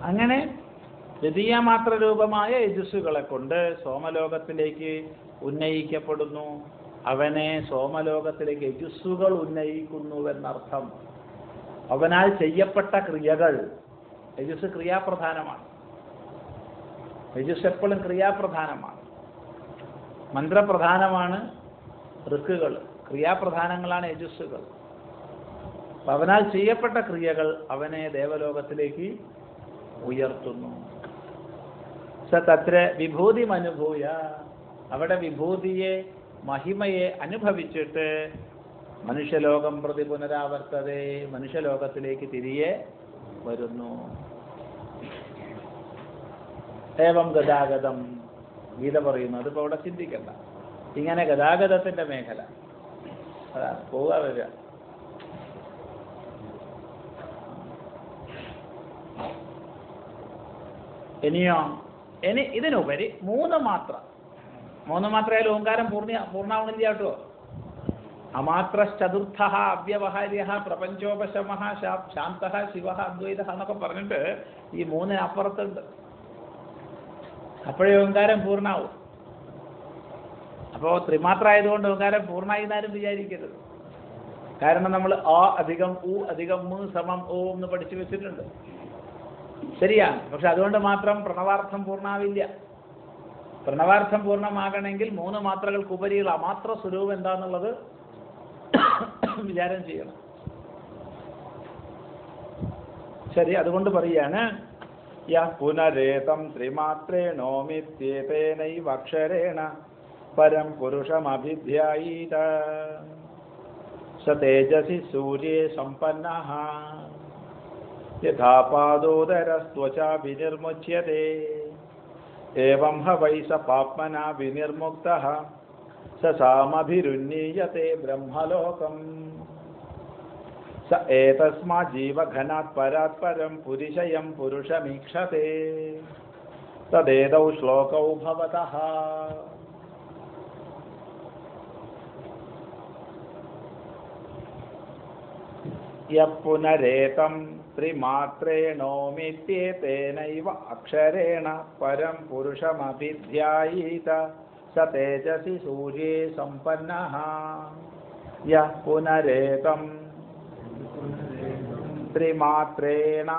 അങ്ങനെ ദ്വിതീയമാത്ര രൂപമായ യജസ്സുകളെ കൊണ്ട് സോമലോകത്തിലേക്ക് ഉന്നയിക്കപ്പെടുന്നു. അവനെ സോമലോകത്തിലേക്ക് യജസ്സുകൾ ഉന്നയിക്കുന്നുവെന്നർത്ഥം. അവനാൽ ചെയ്യപ്പെട്ട ക്രിയകൾ, യജസ് ക്രിയാപ്രധാനമാണ്. യജസ് എപ്പോഴും ക്രിയാപ്രധാനമാണ്. മന്ത്രപ്രധാനമാണ് ഋക്കുകൾ, ക്രിയാപ്രധാനങ്ങളാണ് യജസ്സുകൾ. അവനാൽ ചെയ്യപ്പെട്ട ക്രിയകൾ അവനെ ദേവലോകത്തിലേക്ക് ഉയർത്തുന്നു. സ തത്ര വിഭൂതിമനുഭൂയ, അവിടെ വിഭൂതിയെ, മഹിമയെ അനുഭവിച്ചിട്ട് മനുഷ്യലോകം പ്രതി പുനരാവർത്തതേ, മനുഷ്യലോകത്തിലേക്ക് തിരികെ വരുന്നു. ഏവം ഗതാഗതം, ഗീത പറയുന്നു. അതിപ്പോൾ അവിടെ ചിന്തിക്കണ്ട. ഇങ്ങനെ ഗതാഗതത്തിന്റെ മേഖല അതാണ്, പോവുക വരിക. ഇനിയോ, ഇനി ഇതിനുപരി മൂന്ന് മാത്രമായാലും ഓങ്കാരം പൂർണ്ണാവണില്ല കേട്ടോ. അമാത്രശ്ചതുർത്ഥ അവ്യവഹാര്യ പ്രപഞ്ചോപശമ ശാന്ത ശിവ അദ്വൈത എന്നൊക്കെ പറഞ്ഞിട്ട് ഈ മൂന്നിന് അപ്പുറത്തുണ്ട്. അപ്പോഴേ ഓങ്കാരം പൂർണ്ണാവും. അപ്പോൾ ത്രിമാത്ര ആയതുകൊണ്ട് ഓങ്കാരം പൂർണ്ണമായി എന്നാരും വിചാരിക്കരുത്. കാരണം നമ്മൾ ആ അധികം ഉ അധികം മു സമം ഓ എന്ന് പഠിച്ചു വെച്ചിട്ടുണ്ട്. ശരിയാണ്. പക്ഷെ അതുകൊണ്ട് മാത്രം പ്രണവാർത്ഥം പൂർണ്ണാവില്ല. പ്രണവാർത്ഥം പൂർണ്ണമാകണമെങ്കിൽ മൂന്ന് മാത്രകൾക്കുപരിയുള്ള അമാത്ര സ്വരൂപം എന്താന്നുള്ളത് വിചാരം ചെയ്യണം. ശരി, അതുകൊണ്ട് പറയാണ് യഃ പുനരേതം ത്രിമാത്രേണോമിത്യേതേനൈവ അക്ഷരേണ പരം പുരുഷമഭിധ്യായീത സ തേജസി സൂര്യേ സമ്പന്നഃ യഥാ പാദോദരസ്ത്വചാ വിനിർമുച്യതേ ഏവം ഹ വൈ സ പാപ്മനാ വിനിർമുക്തഃ സ സാമഭിരുന്നീയത്തെ ബ്രഹ്മലോകം സ ഏതസ്മാത് ജീവഘനാത് പരാത് പരം പുരുഷയം പുരുഷമീക്ഷത്തെ തദേതൗ ശ്ലോകൗ ഭവതഃ. യഃ പുനരേതം ത്രിമാത്രേണോമിത്യേതേനൈവ അക്ഷരേണ പരം പുരുഷമഭിധ്യായീത സ തേജസി സൂര്യേ സമ്പന്നഃ. യഃ പുനരേതം ത്രിമാത്രേണ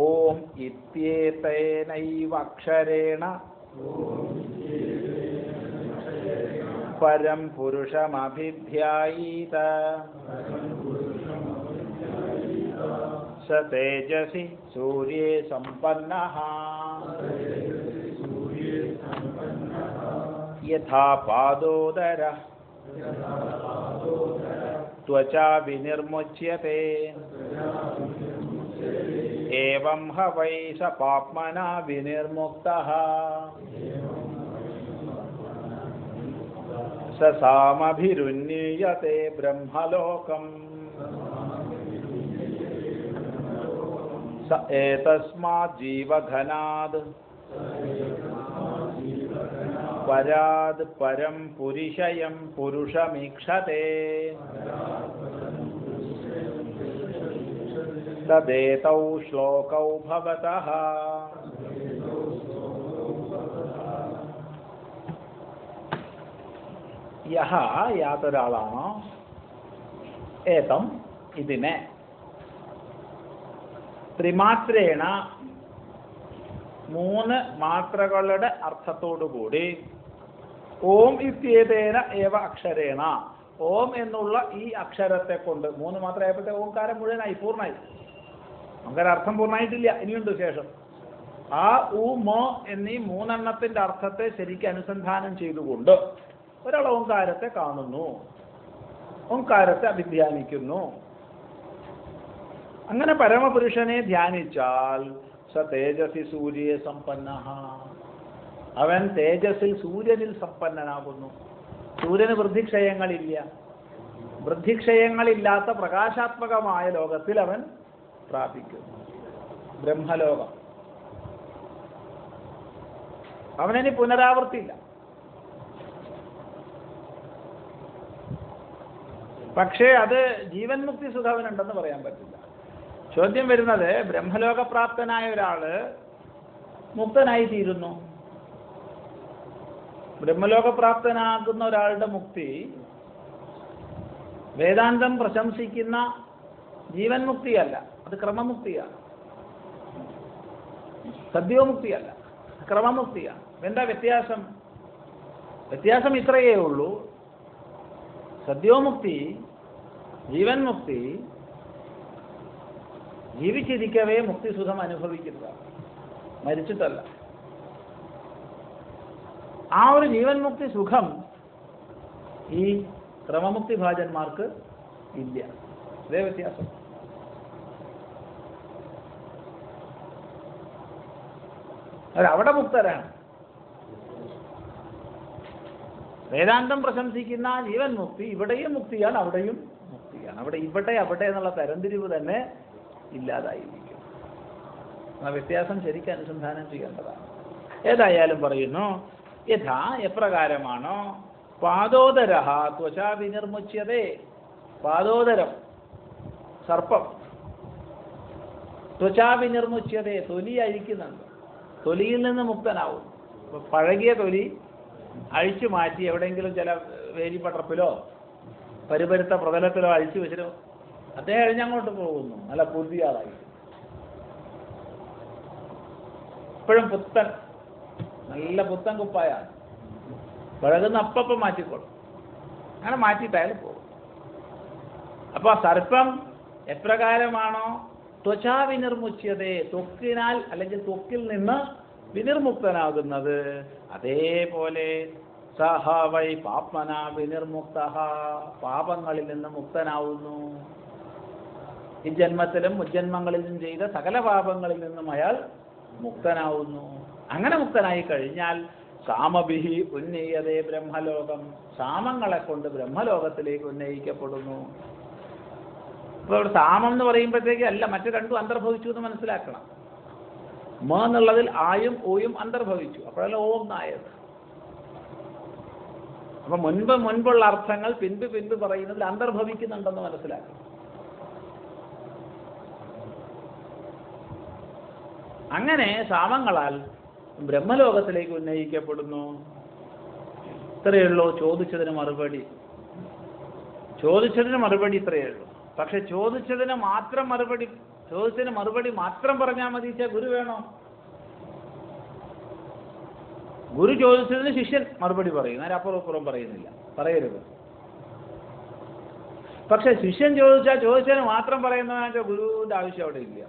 ഓം ഇത്യേതേനൈവ അക്ഷരേണ പരം പുരുഷമഭിധ്യായീത സ തേജസി സൂര്യേ സമ്പന്നഃ. യഥാ പാദോദരഃ ത്വചാ വിനിർമുച്യത്തെ ഏവം ഹ വൈ സ പാപ്മനാ വിനിർമുക്തഃ സ സാമഭിരുന്നീയത്തെ ബ്രഹ്മലോകം സ ഏതസ്മാത് ജീവഘനാത് പരാത് പരം പുരുഷയം പുരുഷമീക്ഷത്തെ തദേതൗ ശ്ലോകൗ ഭവതഃ. യഹ യാതൊരാളാണോ ഏതം ഇതിനെ ത്രിമാത്രേണ മൂന്ന് മാത്രകളുടെ അർത്ഥത്തോടുകൂടി ഓം ഇത്യേതേന ഏവ അക്ഷരേണ ഓം എന്നുള്ള ഈ അക്ഷരത്തെ കൊണ്ട് മൂന്ന് മാത്രമായപ്പോഴത്തെ ഓംകാരം മുഴുവനായി പൂർണ്ണമായി. ഓംകാരം അർത്ഥം പൂർണ്ണമായിട്ടില്ല, ഇനിയുണ്ട് ശേഷം. ആ ഉ മോ എന്നീ മൂന്നെണ്ണത്തിന്റെ അർത്ഥത്തെ ശരിക്കും അനുസന്ധാനം ചെയ്തുകൊണ്ട് ഒരാൾ ഓംകാരത്തെ കാണുന്നു, ഓംകാരത്തെ അഭിധ്യാനിക്കുന്നു. അങ്ങനെ പരമപുരുഷനെ ധ്യാനിച്ചാൽ സ തേജസി സൂര്യേ സമ്പന്നഃ അവൻ തേജസ്സിൽ സൂര്യനിൽ സമ്പന്നനാകുന്നു. സൂര്യന് വൃദ്ധിക്ഷയങ്ങളില്ല. വൃദ്ധിക്ഷയങ്ങളില്ലാത്ത പ്രകാശാത്മകമായ ലോകത്തിൽ അവൻ പ്രാപിക്കുന്നു, ബ്രഹ്മലോകം. അവനിനി പുനരാവൃത്തിയില്ല. പക്ഷേ അത് ജീവൻ മുക്തി സുഖവനുണ്ടെന്ന് പറയാൻ പറ്റില്ല. ചോദ്യം വരുന്നത്, ബ്രഹ്മലോകപ്രാപ്തനായ ഒരാള് മുക്തനായി തീരുന്നു. ബ്രഹ്മലോകപ്രാപ്തനാകുന്ന ഒരാളുടെ മുക്തി വേദാന്തം പ്രശംസിക്കുന്ന ജീവൻ മുക്തിയല്ല, അത് ക്രമമുക്തിയാണ്. സദ്യോമുക്തിയല്ല, ക്രമമുക്തിയാണ്. എന്താ വ്യത്യാസം? വ്യത്യാസം ഇത്രയേ ഉള്ളൂ. സദ്യോമുക്തി, ജീവൻ മുക്തി ജീവിച്ചിരിക്കവേ മുക്തിസുഖം അനുഭവിക്കുക, മരിച്ചിട്ടല്ല. ആ ഒരു ജീവൻ മുക്തി സുഖം ഈ ക്രമമുക്തിഭാജന്മാർക്ക് ഇല്ല. ഇതേ വ്യത്യാസം. അവരവിടെ മുക്തരാണ്. വേദാന്തം പ്രശംസിക്കുന്ന ജീവൻ മുക്തി ഇവിടെയും മുക്തിയാണ്, അവിടെയും മുക്തിയാണ്. ഇവിടെ അവിടെ എന്നുള്ള തരംതിരിവ് തന്നെ ഇല്ലാതായിരിക്കും. ആ വ്യത്യാസം ശരിക്കും അനുസന്ധാനം ചെയ്യേണ്ടതാണ്. ഏതായാലും പറയുന്നു, യഥാ എപ്രകാരമാണോ പാദോദര ത്വചാ വിനിർമുച്യതേ, പാദോദരം സർപ്പം ത്വചാ വിനിർമുച്യതേ, തൊലി അഴിക്കുന്നുണ്ട്, തൊലിയിൽ നിന്ന് മുക്തനാവും. പഴകിയ തൊലി അഴിച്ചു മാറ്റി എവിടെയെങ്കിലും ചില വേലിപ്പട്ടർപ്പിലോ പരുപരുത്ത പ്രതലത്തിലോ അഴിച്ചു വെച്ചിട്ട് അദ്ദേഹം എഴിഞ്ഞങ്ങോട്ട് പോകുന്നു, നല്ല പുതിയതായി, ഇപ്പോഴും പുത്തൻ, നല്ല പുത്തൻ കുപ്പായാണ്. പഴകുന്ന അപ്പം മാറ്റിക്കോളും. അങ്ങനെ മാറ്റിയിട്ടായാലും പോകും. അപ്പൊ സർപ്പം എപ്രകാരമാണോ ത്വചാ വിനിർമുച്യതേ, ത്വക്കിനാൽ അല്ലെങ്കിൽ ത്വക്കിൽ നിന്ന് വിനിർമുക്തനാകുന്നത്, അതേപോലെ സഹ വൈ പാപ്മന വിനിർമുക്ത, പാപങ്ങളിൽ നിന്ന് മുക്തനാവുന്നു. ഈ ജന്മത്തിലും മുജ്ജന്മങ്ങളിലും ചെയ്ത സകല പാപങ്ങളിൽ നിന്നും അയാൾ മുക്തനാവുന്നു. അങ്ങനെ മുക്തനായി കഴിഞ്ഞാൽ സാമഭിഹി ഉന്നയതേ ബ്രഹ്മലോകം, സാമങ്ങളെ കൊണ്ട് ബ്രഹ്മലോകത്തിലേക്ക് ഉന്നയിക്കപ്പെടുന്നു. അപ്പോൾ ഇവിടെ സാമം എന്ന് പറയുമ്പോഴത്തേക്ക് അല്ല, മറ്റു രണ്ടും അന്തർഭവിച്ചു എന്ന് മനസ്സിലാക്കണം. മ എന്നുള്ളതിൽ ആയും ഓയും അന്തർഭവിച്ചു, അപ്പോഴല്ല ഓം നായത്. അപ്പൊ മുൻപുള്ള അർത്ഥങ്ങൾ പിൻപ് പറയുന്നതിൽ അന്തർഭവിക്കുന്നുണ്ടെന്ന് മനസ്സിലാക്കണം. അങ്ങനെ സാമങ്ങളാൽ ബ്രഹ്മലോകത്തിലേക്ക് ഉന്നയിക്കപ്പെടുന്നു. ഇത്രയേ ഉള്ളൂ ചോദിച്ചതിന് മറുപടി. ചോദിച്ചതിന് മറുപടി ഇത്രയേ ഉള്ളൂ. പക്ഷെ ചോദിച്ചതിന് മറുപടി മാത്രം പറഞ്ഞാൽ മതി. ഗുരു വേണോ? ഗുരു ചോദിച്ചതിന് ശിഷ്യൻ മറുപടി പറയും, അതിനപ്പുറം ഇപ്പുറം പറയുന്നില്ല, പറയരുത്. പക്ഷെ ശിഷ്യൻ ചോദിച്ചതിന് മാത്രം പറയുന്നതിന് ഗുരുവിന്റെ ആവശ്യം അവിടെ ഇല്ല.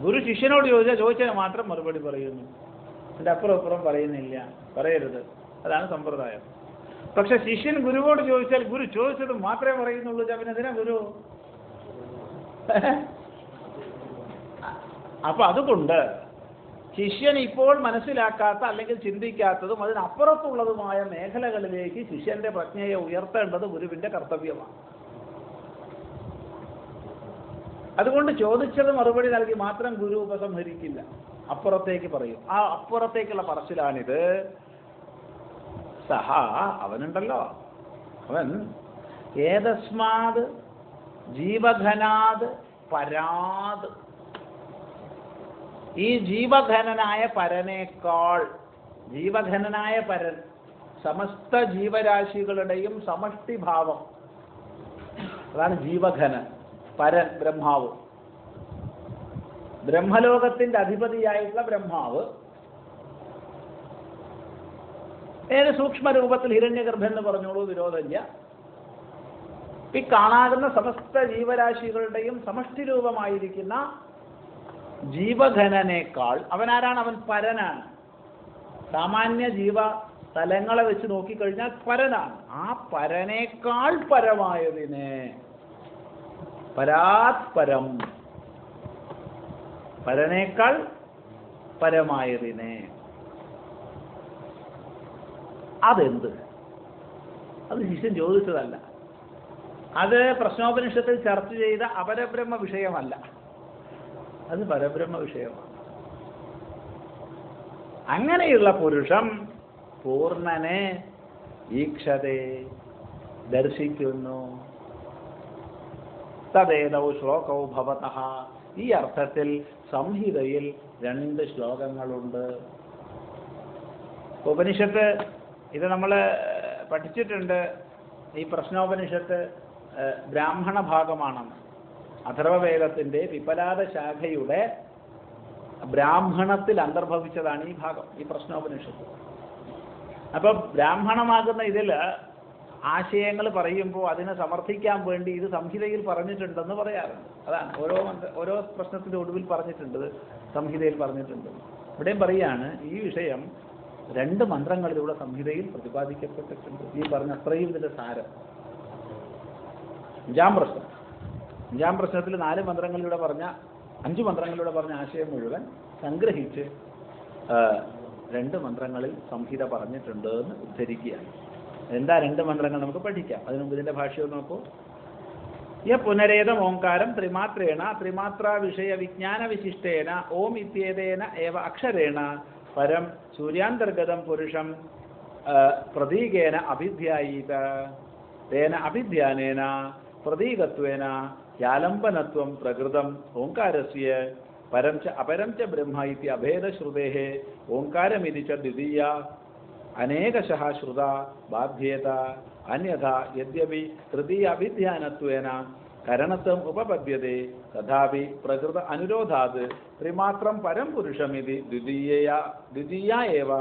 ഗുരു ശിഷ്യനോട് ചോദിച്ചതിന് മാത്രം മറുപടി പറയുന്നു, അതിന്റെ അപ്പുറം ഇപ്പുറം പറയുന്നില്ല, പറയരുത്. അതാണ് സമ്പ്രദായം. പക്ഷെ ശിഷ്യൻ ഗുരുവോട് ചോദിച്ചാൽ ഗുരു ചോദിച്ചത് മാത്രമേ പറയുന്നുള്ളൂ. പിന്നെ ഗുരു അപ്പൊ അതുകൊണ്ട് ശിഷ്യൻ ഇപ്പോൾ മനസ്സിലാക്കാത്ത അല്ലെങ്കിൽ ചിന്തിക്കാത്തതും അതിനപ്പുറത്തുള്ളതുമായ മേഖലകളിലേക്ക് ശിഷ്യന്റെ പ്രജ്ഞയെ ഉയർത്തേണ്ടത് ഗുരുവിന്റെ കർത്തവ്യമാണ്. അതുകൊണ്ട് ചോദിച്ചത് മറുപടി നൽകി മാത്രം ഗുരു ഉപസംഹരിക്കില്ല, അപ്പുറത്തേക്ക് പറയും. ആ അപ്പുറത്തേക്കുള്ള പറച്ചിലാണിത്. സഹ അവനുണ്ടല്ലോ, അവൻ ഏതസ്മാത് ജീവഘനാത് പരാത്, ഈ ജീവഘനനായ പരനേക്കാൾ, ജീവഘനനായ പരൻ സമസ്ത ജീവരാശികളുടെയും സമഷ്ടിഭാവം, അതാണ് ജീവഘനൻ. പരൻ ബ്രഹ്മാവ്, ബ്രഹ്മലോകത്തിന്റെ അധിപതിയായിട്ടുള്ള ബ്രഹ്മാവ് ഏത് സൂക്ഷ്മ രൂപത്തിൽ ഹിരണ്യഗർഭൻ എന്ന് പറഞ്ഞോളൂ, വിരോധമില്ല. ഈ കാണാകുന്ന സമസ്ത ജീവരാശികളുടെയും സമഷ്ടി രൂപമായിരിക്കുന്ന ജീവഘനനേക്കാൾ അവനാരാണ്? അവൻ പരനാണ്. സാമാന്യ ജീവ തലങ്ങളെ വെച്ച് നോക്കിക്കഴിഞ്ഞാൽ പരനാണ്. ആ പരനേക്കാൾ പരമായതിനെ, പരാത്പരം, പരനേക്കാൾ പരമായതിനെ, അതെന്ത്? അത് ശിഷ്യൻ ചോദിച്ചതല്ല, അത് പ്രശ്നോപനിഷത്തിൽ ചർച്ച ചെയ്ത അപരബ്രഹ്മ വിഷയമല്ല, അത് പരബ്രഹ്മ വിഷയമാണ്. അങ്ങനെയുള്ള പുരുഷം പൂർണ്ണനെ ഈക്ഷതേ ദർശിക്കുന്നു. തദേതൗ ശ്ലോകൗ ഭവതഃ, ഈ അർത്ഥത്തിൽ സംഹിതയിൽ 2 ശ്ലോകങ്ങളുണ്ട്. ഉപനിഷത്ത് ഇത് നമ്മൾ പഠിച്ചിട്ടുണ്ട്. ഈ പ്രശ്നോപനിഷത്ത് ബ്രാഹ്മണ ഭാഗമാണെന്ന്. അഥർവവേദത്തിന്റെ പിപ്പലാദ ശാഖയുടെ ബ്രാഹ്മണത്തിൽ അന്തർഭവിച്ചതാണ് ഈ ഭാഗം, ഈ പ്രശ്നോപനിഷത്ത്. അപ്പൊ ബ്രാഹ്മണമാകുന്ന ഇതിൽ ആശയങ്ങൾ പറയുമ്പോൾ അതിനെ സമർത്ഥിക്കാൻ വേണ്ടി ഇത് സംഹിതയിൽ പറഞ്ഞിട്ടുണ്ടെന്ന് പറയാറുണ്ട്. അതാണ് ഓരോ പ്രശ്നത്തിന്റെ ഒടുവിൽ പറഞ്ഞിട്ടുണ്ട്, സംഹിതയിൽ പറഞ്ഞിട്ടുണ്ട്. ഇവിടെയും പറയാണ് ഈ വിഷയം 2 മന്ത്രങ്ങളിലൂടെ സംഹിതയിൽ പ്രതിപാദിക്കപ്പെട്ടിട്ടുണ്ട്. ഈ പറഞ്ഞ അത്രയും ഇതിന്റെ സാരം. 5-ാം പ്രശ്നം. 5-ാം പ്രശ്നത്തിൽ 4 മന്ത്രങ്ങളിലൂടെ പറഞ്ഞ 5 മന്ത്രങ്ങളിലൂടെ പറഞ്ഞ ആശയം മുഴുവൻ സംഗ്രഹിച്ച് 2 മന്ത്രങ്ങളിൽ സംഹിത പറഞ്ഞിട്ടുണ്ട് എന്ന് ഉദ്ധരിക്കുകയാണ്. എന്താ 2 മന്ത്രങ്ങൾ നമുക്ക് പഠിക്കാം. അതിനു മുമ്പ് ഇതിന്റെ ഭാഷ്യം നോക്കൂ. യ പുനരേതം ഓംകാരം ത്രിമാത്രേണ ത്രിമാത്രാ വിഷയ വിജ്ഞാന വിശിഷ്ടേന ഓം ഇത്യേതേന ഏവ അക്ഷരേണ പരം സൂര്യാന്തർഗതം പുരുഷം പ്രതീകേന അഭിധ്യായീത തേന അഭിധ്യാനേന പ്രതീകത്വേന യാലംബനത്വം പ്രകൃതം ഓംകാരസ്യ പരം ച അപരം ച ബ്രഹ്മ ഇതി അഭേദശ്രുതേഃ ഓംകാരമിതി ച ദ്വിതീയ അനേകശഃ ശ്രുത ബാധ്യേത അന്യഥാ യദ്യപി തൃതീയ അഭിധ്യാനത്വേന കരണത്വം ഉപപദ്യത്തെ തഥാപി പ്രകൃത അനുരോധാത് ത്രിമാത്രം പരം പുരുഷമിതി ദ്വിതീയ ഏവ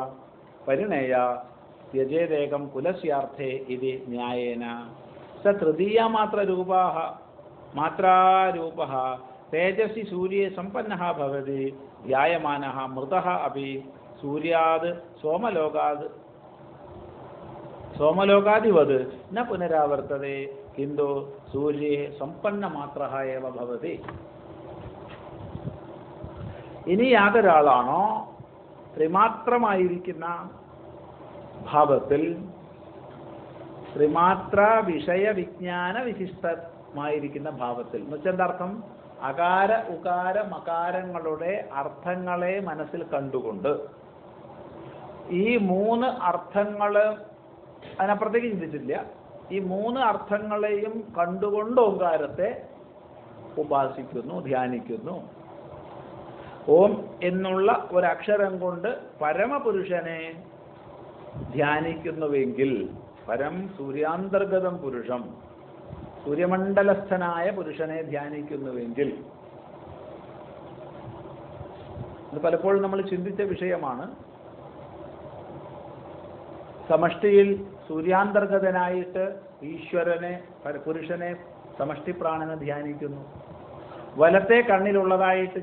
പരിണേയ ത്യജേദേകം കുലസ്യാർത്ഥേ ഇതി ന്യായേന സ തൃതീയ മാത്രാരൂപഃ തേജസി സൂര്യെ സമ്പന്നഃ ഭവതി ധ്യായമാനഃ മൃതഃ അപി സൂര്യാത് സോമലോകാദിവത് ന പുനരാവർത്തതേ കിന്തു സൂര്യെ സമ്പന്നമാത്രഃ ഏവ ഭവതി. ഇനി യാതൊരാളാണോ ത്രിമാത്രമായിരിക്കുന്ന ഭാവത്തിൽ ത്രിമാത്ര വിഷയ വിജ്ഞാന വിശിഷ്ടമായിരിക്കുന്ന ഭാവത്തിൽ എന്ന് വെച്ചാൽ എന്താർത്ഥം? അകാര ഉകാര മകാരങ്ങളുടെ അർത്ഥങ്ങളെ മനസ്സിൽ കണ്ടുകൊണ്ട് ഈ 3 അർത്ഥങ്ങൾ അതിനപ്പുറത്തേക്ക് ചിന്തിച്ചില്ല. ഈ 3 അർത്ഥങ്ങളെയും കണ്ടുകൊണ്ട് ഓംകാരത്തെ ഉപാസിക്കുന്നു, ധ്യാനിക്കുന്നു. ഓം എന്നുള്ള ഒരക്ഷരം കൊണ്ട് പരമപുരുഷനെ ധ്യാനിക്കുന്നുവെങ്കിൽ, പരം സൂര്യാന്തർഗതം പുരുഷം, സൂര്യമണ്ഡലസ്ഥനായ പുരുഷനെ ധ്യാനിക്കുന്നുവെങ്കിൽ, ഇത് പലപ്പോഴും നമ്മൾ ചിന്തിച്ച വിഷയമാണ്. സമഷ്ടിയിൽ സൂര്യാന്തർഗതനായിട്ട് ഈശ്വരനെ, പുരുഷനെ, സമഷ്ടി പ്രാണനെ ധ്യാനിക്കുന്നു. വലത്തെ കണ്ണിലുള്ളതായിട്ട്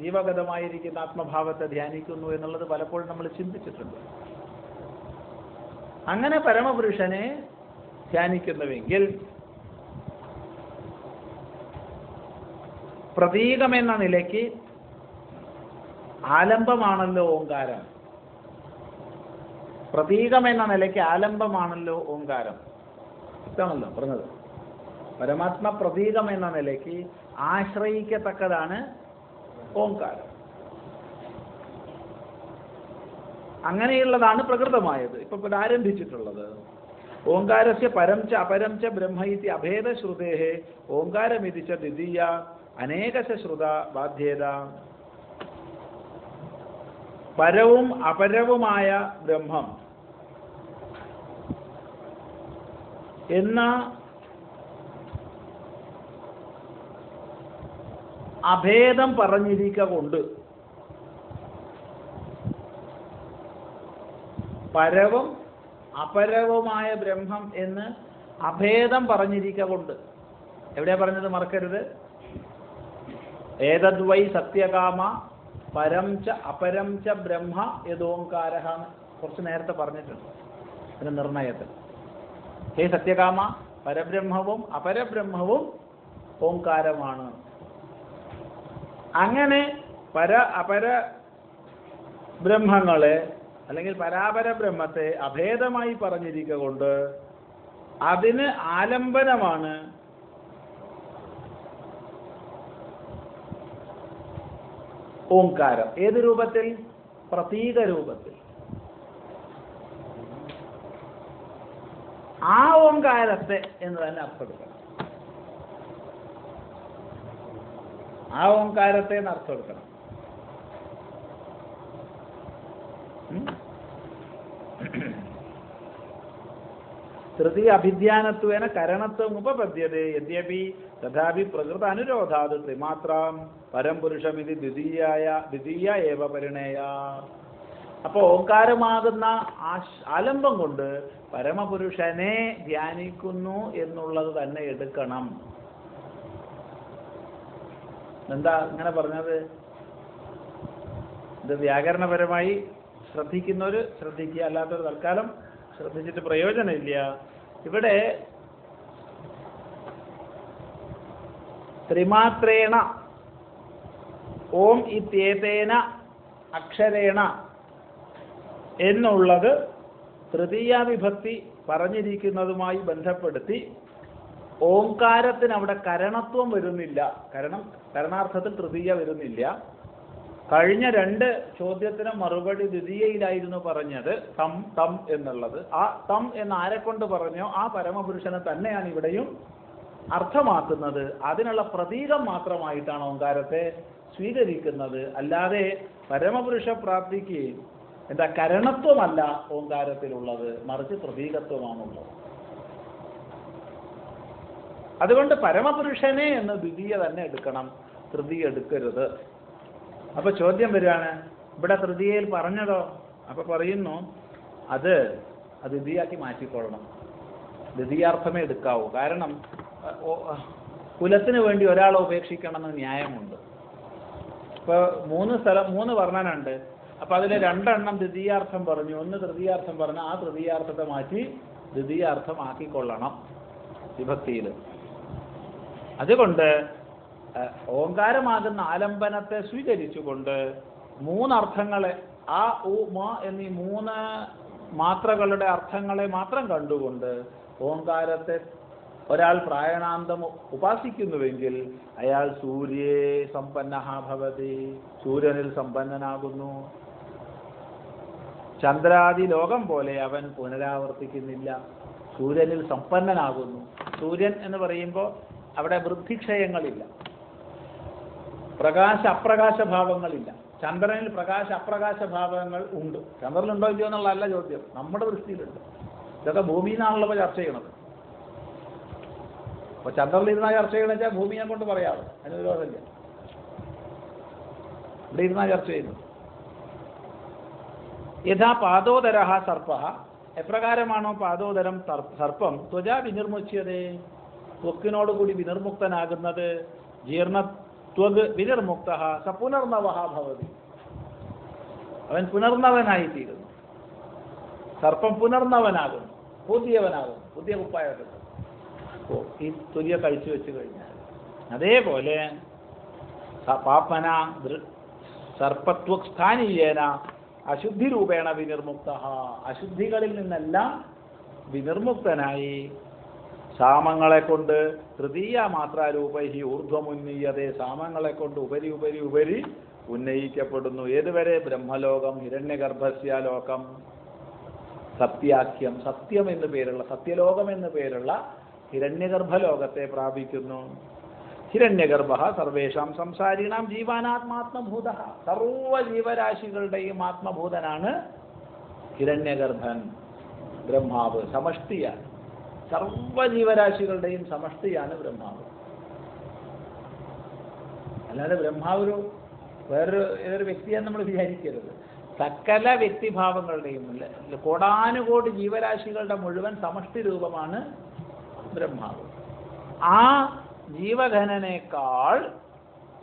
ജീവഗതമായിരിക്കുന്ന ആത്മഭാവത്തെ ധ്യാനിക്കുന്നു എന്നുള്ളത് പലപ്പോഴും നമ്മൾ ചിന്തിച്ചിട്ടുണ്ട്. അങ്ങനെ പരമപുരുഷനെ ധ്യാനിക്കുന്നുവെങ്കിൽ പ്രതീകമെന്ന നിലയ്ക്ക് ആലംബമാണല്ലോ ഓംകാരം. പ്രതീകമെന്ന നിലയ്ക്ക് ആലംബമാണല്ലോ ഓംകാരം. ഇതാണല്ലോ പറഞ്ഞത്. പരമാത്മ പ്രതീകം എന്ന നിലയ്ക്ക് ആശ്രയിക്കത്തക്കതാണ് ഓംകാരം. അങ്ങനെയുള്ളതാണ് പ്രകൃതമായത്. ഇപ്പൊ ഇവിടെ ആരംഭിച്ചിട്ടുള്ളത് ഓംകാരസ്യ പരം ച അപരം ച ബ്രഹ്മ ഇതി അഭേദശ്രുതേഃ ഓംകാരമിതി ച ദ്വിതീയ അനേകശ ശ്രുത ബാധ്യേത. പരവും അപരവുമായ ബ്രഹ്മം എന്ന അഭേദം പറഞ്ഞിരിക്കൊണ്ട്, പരവും അപരവുമായ ബ്രഹ്മം എന്ന് അഭേദം പറഞ്ഞിരിക്കൊണ്ട്, എവിടെയാ പറഞ്ഞത് മറക്കരുത്. ഏതദ്വൈ സത്യകാമ പരം ച അപരം ച ബ്രഹ്മ യദോംകാരഃ കുറച്ച് നേരത്തെ പറഞ്ഞിട്ടുണ്ട് അതിന് നിർണയത്തിൽ. ഹേ സത്യകാമ, പരബ്രഹ്മവും അപരബ്രഹ്മവും ഓംകാരമാണ്. അങ്ങനെ പര അപര ബ്രഹ്മങ്ങളെ അല്ലെങ്കിൽ പരാപര ബ്രഹ്മത്തെ അഭേദമായി പറഞ്ഞിരിക്കൊണ്ട് അതിന് ആലംബനമാണ് ഓംകാരം. ഏത് രൂപത്തിൽ? പ്രതീക രൂപത്തിൽ. ആ ഓംകാരത്തെ എന്ന് തന്നെ അർത്ഥമെടുക്കണം. ആ ഓംകാരത്തെ എന്ന് അർത്ഥമെടുക്കണം. തൃതീയ അഭിധ്യാനത്വേന കരണത്വം ഉപപദ്യത്തെ യദ്യപി തഥാപി പ്രകൃത അനുരോധാത് ത്രിമാത്രാം പരം പുരുഷമിതി ദ്വിതീയ ഏവ പരിണേയ. അപ്പോൾ ഓംകാരമാകുന്ന ആലംബം കൊണ്ട് പരമപുരുഷനെ ധ്യാനിക്കുന്നു എന്നുള്ളത് തന്നെ എടുക്കണം. എന്താ ഇങ്ങനെ പറഞ്ഞത്? ഇത് വ്യാകരണപരമായി ശ്രദ്ധിക്കുന്നവർ ശ്രദ്ധിക്കുക, അല്ലാത്തവർ തൽക്കാലം ശ്രദ്ധിച്ചിട്ട് പ്രയോജനമില്ല. ഇവിടെ ത്രിമാത്രേണ ഓം ഇത്യേതേന അക്ഷരേണ എന്നുള്ളത് തൃതീയ വിഭക്തി പറഞ്ഞിരിക്കുന്നതുമായി ബന്ധപ്പെടുത്തി ഓംകാരത്തിന് അവിടെ കരണത്വം വരുന്നില്ല. കരണാർത്ഥത്തിൽ തൃതീയ വരുന്നില്ല. കഴിഞ്ഞ 2 ചോദ്യത്തിന് മറുപടി ദ്വിതീയയിലായിരുന്നു പറഞ്ഞത് തം തം എന്നുള്ളത്. ആ തം എന്ന് ആരെക്കൊണ്ട് പറഞ്ഞോ ആ പരമപുരുഷനെ തന്നെയാണ് ഇവിടെയും അർത്ഥമാക്കുന്നത്. അതിനുള്ള പ്രതീകം മാത്രമായിട്ടാണ് ഓംകാരത്തെ സ്വീകരിക്കുന്നത്. അല്ലാതെ പരമപുരുഷ പ്രാപ്തിക്ക് കരണത്വമല്ല ഓംകാരത്തിലുള്ളത്, മറിച്ച് പ്രതീകത്വമാണുള്ളത്. അതുകൊണ്ട് പരമപുരുഷനെ എന്ന് ദ്വിതീയ തന്നെ എടുക്കണം, തൃതീയ എടുക്കരുത്. അപ്പൊ ചോദ്യം വരികയാണ്, ഇവിടെ തൃതീയയിൽ പറഞ്ഞതോ? അപ്പൊ പറയുന്നു അത് ദ്വിതീയാക്കി മാറ്റിക്കൊള്ളണം, ദ്വിതീയാർത്ഥമേ എടുക്കാവൂ. കാരണം കുലത്തിന് വേണ്ടി ഒരാളെ ഉപേക്ഷിക്കണമെന്ന് ന്യായമുണ്ട്. ഇപ്പൊ 3 വർണ്ണനുണ്ട്. അപ്പൊ അതിൽ 2 എണ്ണം ദ്വിതീയാർത്ഥം പറഞ്ഞു, 1 തൃതീയാർത്ഥം പറഞ്ഞു. ആ തൃതീയാർത്ഥത്തെ മാറ്റി ദ്വിതീയാർത്ഥമാക്കിക്കൊള്ളണം വിഭക്തിയിൽ. അതുകൊണ്ട് ഓങ്കാരമാകുന്ന ആലംബനത്തെ സ്വീകരിച്ചുകൊണ്ട് 3 അർത്ഥങ്ങളെ, ആ ഉ മ എന്നീ 3 മാത്രകളുടെ അർത്ഥങ്ങളെ മാത്രം കണ്ടുകൊണ്ട് ഓങ്കാരത്തെ ഒരാൾ പ്രായണാന്തം ഉപാസിക്കുന്നുവെങ്കിൽ അയാൾ സൂര്യേ സമ്പന്നഃ ഭവതി, സൂര്യനിൽ സമ്പന്നനാകുന്നു. ചന്ദ്രാദി ലോകം പോലെ അവൻ പുനരാവർത്തിക്കുന്നില്ല, സൂര്യനിൽ സമ്പന്നനാകുന്നു. സൂര്യൻ എന്ന് പറയുമ്പോൾ അവിടെ വൃദ്ധിക്ഷയങ്ങളില്ല, പ്രകാശ അപ്രകാശ ഭാവങ്ങളില്ല. ചന്ദ്രനിൽ പ്രകാശ അപ്രകാശ ഭാവങ്ങൾ ഉണ്ട്. ചന്ദ്രനുണ്ടോ ഇല്ലയോ എന്നുള്ളതല്ല ചോദ്യം, നമ്മുടെ ദൃഷ്ടിയിലുണ്ട്. ഇതൊക്കെ ഭൂമിയിൽ നിന്നാണല്ലോ ഇപ്പോൾ ചർച്ച ചെയ്യണത്. അപ്പോൾ ചന്ദ്രനിലിരുന്നാ ചർച്ച ചെയ്യണമെന്ന് വെച്ചാൽ ഭൂമിയെ കൊണ്ട് പറയാറ്, അതിന് വിരോധമില്ല. ഇവിടെ ഇരുന്നാ ചർച്ച ചെയ്യുന്നു. യഥാ പാദോദര സർപ്പ, എപ്രകാരമാണോ പാദോദരം സർപ്പം ത്വജാ വിനിർമുച്യതേ, ത്വക്കിനോടുകൂടി വിനിർമുക്തനാകുന്നത്. ജീർണത്വഗ് വിനിർമുക്ത സ പുനർനവ ഭവതി, അവൻ പുനർനവനായിത്തീരുന്നു. സർപ്പം പുനർനവനാകുന്നു, പുതിയവനാകുന്നു, പുതിയ കുപ്പായൊക്കെ. ഈ തുല്യ കഴിച്ചു വെച്ച് കഴിഞ്ഞാൽ അതേപോലെ പാപ്പന സർപ്പത്വസ്ഥാനീയേന അശുദ്ധി രൂപേണ വിനിർമുക്ത, അശുദ്ധികളിൽ നിന്നെല്ലാം വിനിർമുക്തനായി സാമങ്ങളെ കൊണ്ട് തൃതീയ മാത്രാരൂപൈഹി ഊർധ്വമുന്നീയതേ, സാമങ്ങളെ കൊണ്ട് ഉപരി ഉപരി ഉപരി ഉന്നയിക്കപ്പെടുന്നു. ഏതുവരെ? ബ്രഹ്മലോകം, ഹിരണ്യഗർഭസ്യ ലോകം, സത്യാഖ്യം, സത്യം എന്ന് പേരുള്ള, സത്യലോകം എന്ന് പേരുള്ള ഹിരണ്യഗർഭലോകത്തെ പ്രാപിക്കുന്നു. ഹിരണ്യഗർഭ സർവേഷാം സംസാരിണാം ജീവാനാത്മാത്മഭൂത, സർവ ജീവരാശികളുടെയും ആത്മഭൂതനാണ് ഹിരണ്യഗർഭൻ. ബ്രഹ്മാവ് സമഷ്ടിയാണ്, സർവ ജീവരാശികളുടെയും സമഷ്ടിയാണ് ബ്രഹ്മാവ്. അല്ലാതെ ബ്രഹ്മാവ് ഏതൊരു വ്യക്തിയാന്ന് നമ്മൾ വിചാരിക്കരുത്. സകല വ്യക്തിഭാവങ്ങളുടെയും കോടാനുകോടി ജീവരാശികളുടെ മുഴുവൻ സമഷ്ടി രൂപമാണ് ബ്രഹ്മാവ്. ആ ജീവഘനനേക്കാൾ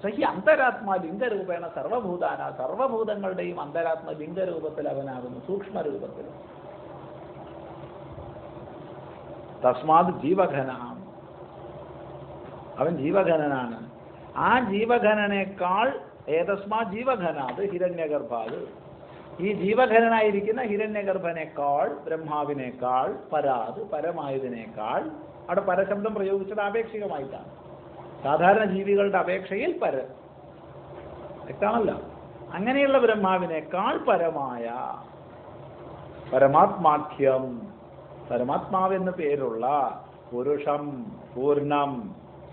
സഹി അന്തരാത്മാ ലിംഗരൂപേണ സർവഭൂതാന, സർവഭൂതങ്ങളുടെയും അന്തരാത്മ ലിംഗരൂപത്തിൽ അവനാകുന്നു, സൂക്ഷ്മരൂപത്തിൽ. തസ്മാത് ജീവഘന, അവൻ ജീവഘനനാണ്. ആ ജീവഘനനേക്കാൾ ഏതസ്മാ ജീവഘനാത് ഹിരണ്യഗർഭാത്, ഈ ജീവഘനനായിരിക്കുന്ന ഹിരണ്യഗർഭനേക്കാൾ, ബ്രഹ്മാവിനേക്കാൾ, പരാത് പരമായതിനേക്കാൾ, അവിടെ പരശബ്ദം പ്രയോഗിച്ചത് ആപേക്ഷികമായിട്ടാണ്. സാധാരണ ജീവികളുടെ അപേക്ഷയിൽ വ്യക്തമല്ല. അങ്ങനെയുള്ള ബ്രഹ്മാവിനേക്കാൾ പരമായ പരമാത്മാഖ്യം, പരമാത്മാവെന്ന് പേരുള്ള പുരുഷം പൂർണ്ണം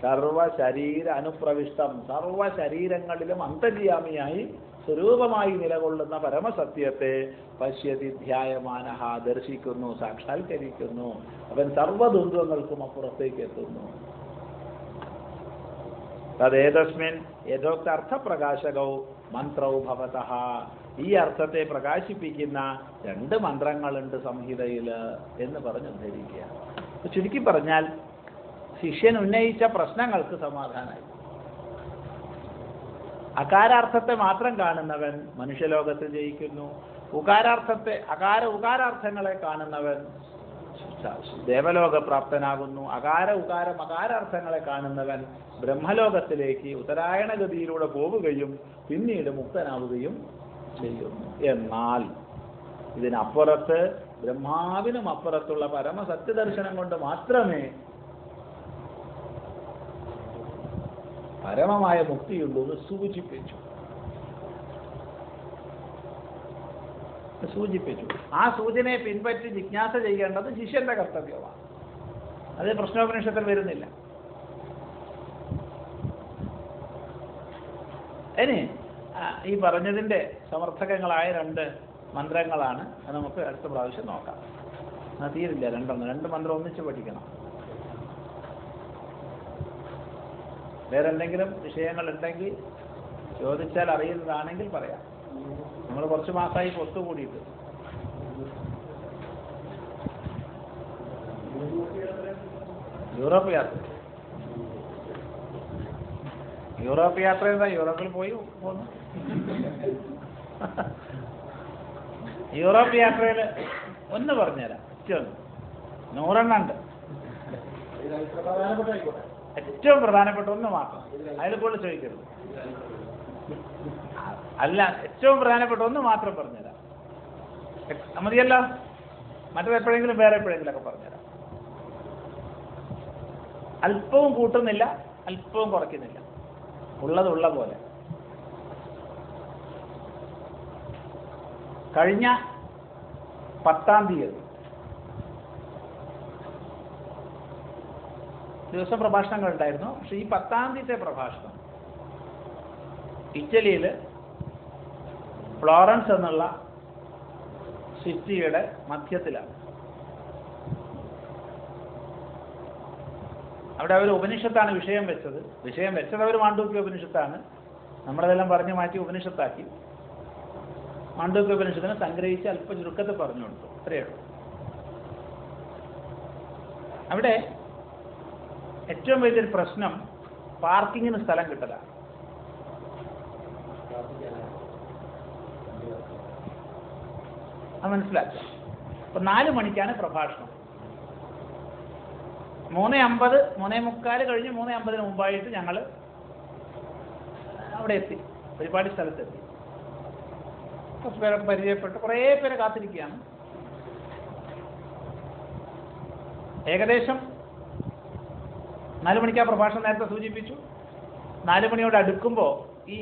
സർവശരീര അനുപ്രവിഷ്ടം, സർവശരീരങ്ങളിലും അന്തര്യാമിയായി സ്വരൂപമായി നിലകൊള്ളുന്ന പരമസത്യത്തെ പശ്യതി ധ്യായമാനഃ, ദർശിക്കുന്നു, സാക്ഷാത്കരിക്കുന്നു. അവൻ സർവദ്വന്ദ്വങ്ങൾക്കും അപ്പുറത്തേക്ക് എത്തുന്നു. തദ്ദേതസ്മിൻ യഥോക്ത അർത്ഥപ്രകാശകൗ മന്ത്രൗ ഭവതഃ, ഈ അർത്ഥത്തെ പ്രകാശിപ്പിക്കുന്ന 2 മന്ത്രങ്ങളുണ്ട് സംഹിതയിൽ എന്ന് പറഞ്ഞ് ധരിക്കുക. ചുരുക്കി പറഞ്ഞാൽ ശിഷ്യൻ ഉന്നയിച്ച പ്രശ്നങ്ങൾക്ക് സമാധാനമായി. അകാരാർത്ഥത്തെ മാത്രം കാണുന്നവൻ മനുഷ്യലോകത്ത് ജയിക്കുന്നു, ഉകാരാർത്ഥത്തെ ഉകാരാർത്ഥങ്ങളെ കാണുന്നവൻ ദേവലോകപ്രാപ്തനാകുന്നു. മകാരാർത്ഥങ്ങളെ കാണുന്നവൻ ബ്രഹ്മലോകത്തിലേക്ക് ഉത്തരായണഗതിയിലൂടെ പോവുകയും പിന്നീട് മുക്തനാവുകയും ചെയ്യുന്നു. എന്നാൽ ഇതിനപ്പുറത്ത് ബ്രഹ്മാവിനും അപ്പുറത്തുള്ള പരമസത്യദർശനം കൊണ്ട് മാത്രമേ പരമമായ മുക്തിയുള്ളൂ എന്ന് സൂചിപ്പിച്ചു. ആ സൂചനയെ പിൻപറ്റി ജിജ്ഞാസ ചെയ്യേണ്ടത് ശിഷ്യന്റെ കർത്തവ്യമാണ്. അത് പ്രശ്നോപനിഷത്തിൽ വരുന്നില്ല. ഇനി ഈ പറഞ്ഞതിൻ്റെ സമർത്ഥകങ്ങളായ 2 മന്ത്രങ്ങളാണ്. അത് നമുക്ക് അടുത്ത പ്രാവശ്യം നോക്കാം. അത് തീരില്ല. 2 മന്ത്രം ഒന്നിച്ച് പഠിക്കണം. വേറെ എന്തെങ്കിലും വിഷയങ്ങളുണ്ടെങ്കിൽ ചോദിച്ചാൽ അറിയുന്നതാണെങ്കിൽ പറയാം. നമ്മൾ കുറച്ച് മാസമായി ഒത്തുകൂടിയിട്ട്. യൂറോപ്പ് യാത്ര എന്താ? യൂറോപ്പിൽ പോന്നു. യൂറോപ്പ് യാത്രയിൽ ഒന്ന് പറഞ്ഞുതരാം. 100 ഉണ്ട്. ഏറ്റവും പ്രധാനപ്പെട്ട ഒന്ന് മാത്രം. അതിൽ കൂടുതൽ ചോദിക്കരുത്. അല്ല, ഏറ്റവും പ്രധാനപ്പെട്ട ഒന്ന് മാത്രം പറഞ്ഞുതരാം. മതിയല്ല, മറ്റത് എപ്പോഴെങ്കിലും വേറെ എപ്പോഴെങ്കിലൊക്കെ പറഞ്ഞുതരാം. അല്പവും കൂട്ടുന്നില്ല, അല്പവും കുറയ്ക്കുന്നില്ല. ഉള്ളതുള്ള പോലെ. കഴിഞ്ഞ 10-ാം തീയതി ദിവസം പ്രഭാഷണങ്ങൾ ഉണ്ടായിരുന്നു. പക്ഷെ ഈ 10-ാം തീയതിത്തെ പ്രഭാഷണം ഇറ്റലിയിൽ ഫ്ലോറൻസ് എന്നുള്ള സിറ്റിയുടെ മധ്യത്തിലാണ്. അവിടെ അവർ ഉപനിഷത്താണ് വിഷയം വെച്ചത് അവർ മാണ്ഡൂക്യ ഉപനിഷത്താണ്. നമ്മളതെല്ലാം പറഞ്ഞു മാറ്റി ഉപനിഷത്താക്കി. മാണ്ഡൂക്യ ഉപനിഷത്തിനെ സംഗ്രഹിച്ച് അല്പം ചുരുക്കത്തിൽ പറഞ്ഞു കൊടുത്തു. അത്രയേ ഉള്ളൂ. അവിടെ ഏറ്റവും വലിയൊരു പ്രശ്നം പാർക്കിങ്ങിന് സ്ഥലം കിട്ടലാണ്. അത് മനസ്സിലാക്കുക. അപ്പം 4 മണിക്കാണ് പ്രഭാഷണം. 3:50 3:45 കഴിഞ്ഞ് 3:50 മുമ്പായിട്ട് ഞങ്ങൾ അവിടെ എത്തി. പരിപാടി സ്ഥലത്തെത്തി. കുറച്ച് പേരൊക്കെ പരിചയപ്പെട്ട് കുറേ പേരെ കാത്തിരിക്കുകയാണ്. ഏകദേശം 4 മണിക്കാ പ്രഭാഷണം നേരത്തെ സൂചിപ്പിച്ചു. 4 മണിയോട് അടുക്കുമ്പോൾ ഈ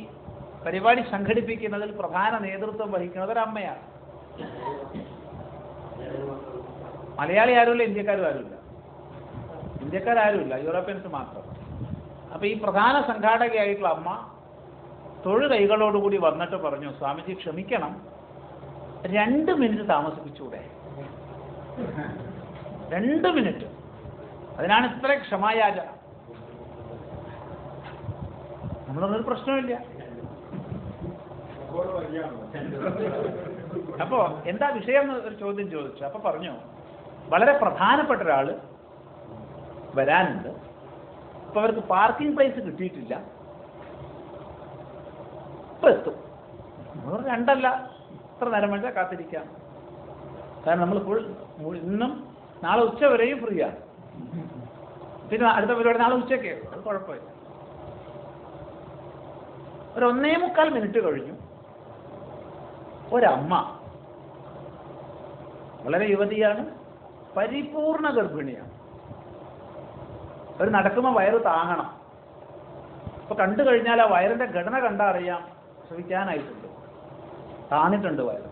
പരിപാടി സംഘടിപ്പിക്കുന്നതിൽ പ്രധാന നേതൃത്വം വഹിക്കുന്നത് ഒരമ്മയാണ്. മലയാളി ആരുമില്ല, ഇന്ത്യക്കാരും ആരുമില്ല, യൂറോപ്യൻസ് മാത്രം. അപ്പോൾ ഈ പ്രധാന സംഘാടകയായിട്ടുള്ള അമ്മ തൊഴുകൈകളോടുകൂടി വന്നിട്ട് പറഞ്ഞു, സ്വാമിജി ക്ഷമിക്കണം, 2 മിനിറ്റ് താമസിപ്പിച്ചൂടെ? 2 മിനിറ്റ്. അതിനാണ് ഇത്ര ക്ഷമായാചന. നമ്മളൊന്നൊരു പ്രശ്നമില്ല. അപ്പോൾ എന്താ വിഷയം എന്ന് ഒരു ചോദ്യം ചോദിച്ചു. അപ്പോൾ പറഞ്ഞു, വളരെ പ്രധാനപ്പെട്ട ഒരാൾ വരാനുണ്ട്. അപ്പോൾ അവർക്ക് പാർക്കിംഗ് പ്ലേസ് കിട്ടിയിട്ടില്ല. ഇപ്പം എത്തും. നമ്മൾ 2 ഇത്ര നേരം വേണ്ട കാത്തിരിക്കാം. കാരണം നമ്മൾ ഇന്നും നാളെ ഉച്ച വരെയും ഫ്രീ ആണ്. പിന്നെ അടുത്ത പരിപാടി നാളെ ഉച്ചയ്ക്ക്. അത് കുഴപ്പമില്ല. ഒരു 1.25 മിനിറ്റ് കഴിഞ്ഞു. ഒരമ്മ, വളരെ യുവതിയാണ്, പരിപൂർണ ഗർഭിണിയാണ്. അവർ നടക്കുമ്പോൾ വയറ് താങ്ങണം. അപ്പോൾ കണ്ടു കഴിഞ്ഞാൽ ആ വയറിൻ്റെ ഘടന കണ്ടാൽ അറിയാം ശ്രമിക്കാനായിട്ടുണ്ട്, താന്നിട്ടുണ്ട് വയറ്.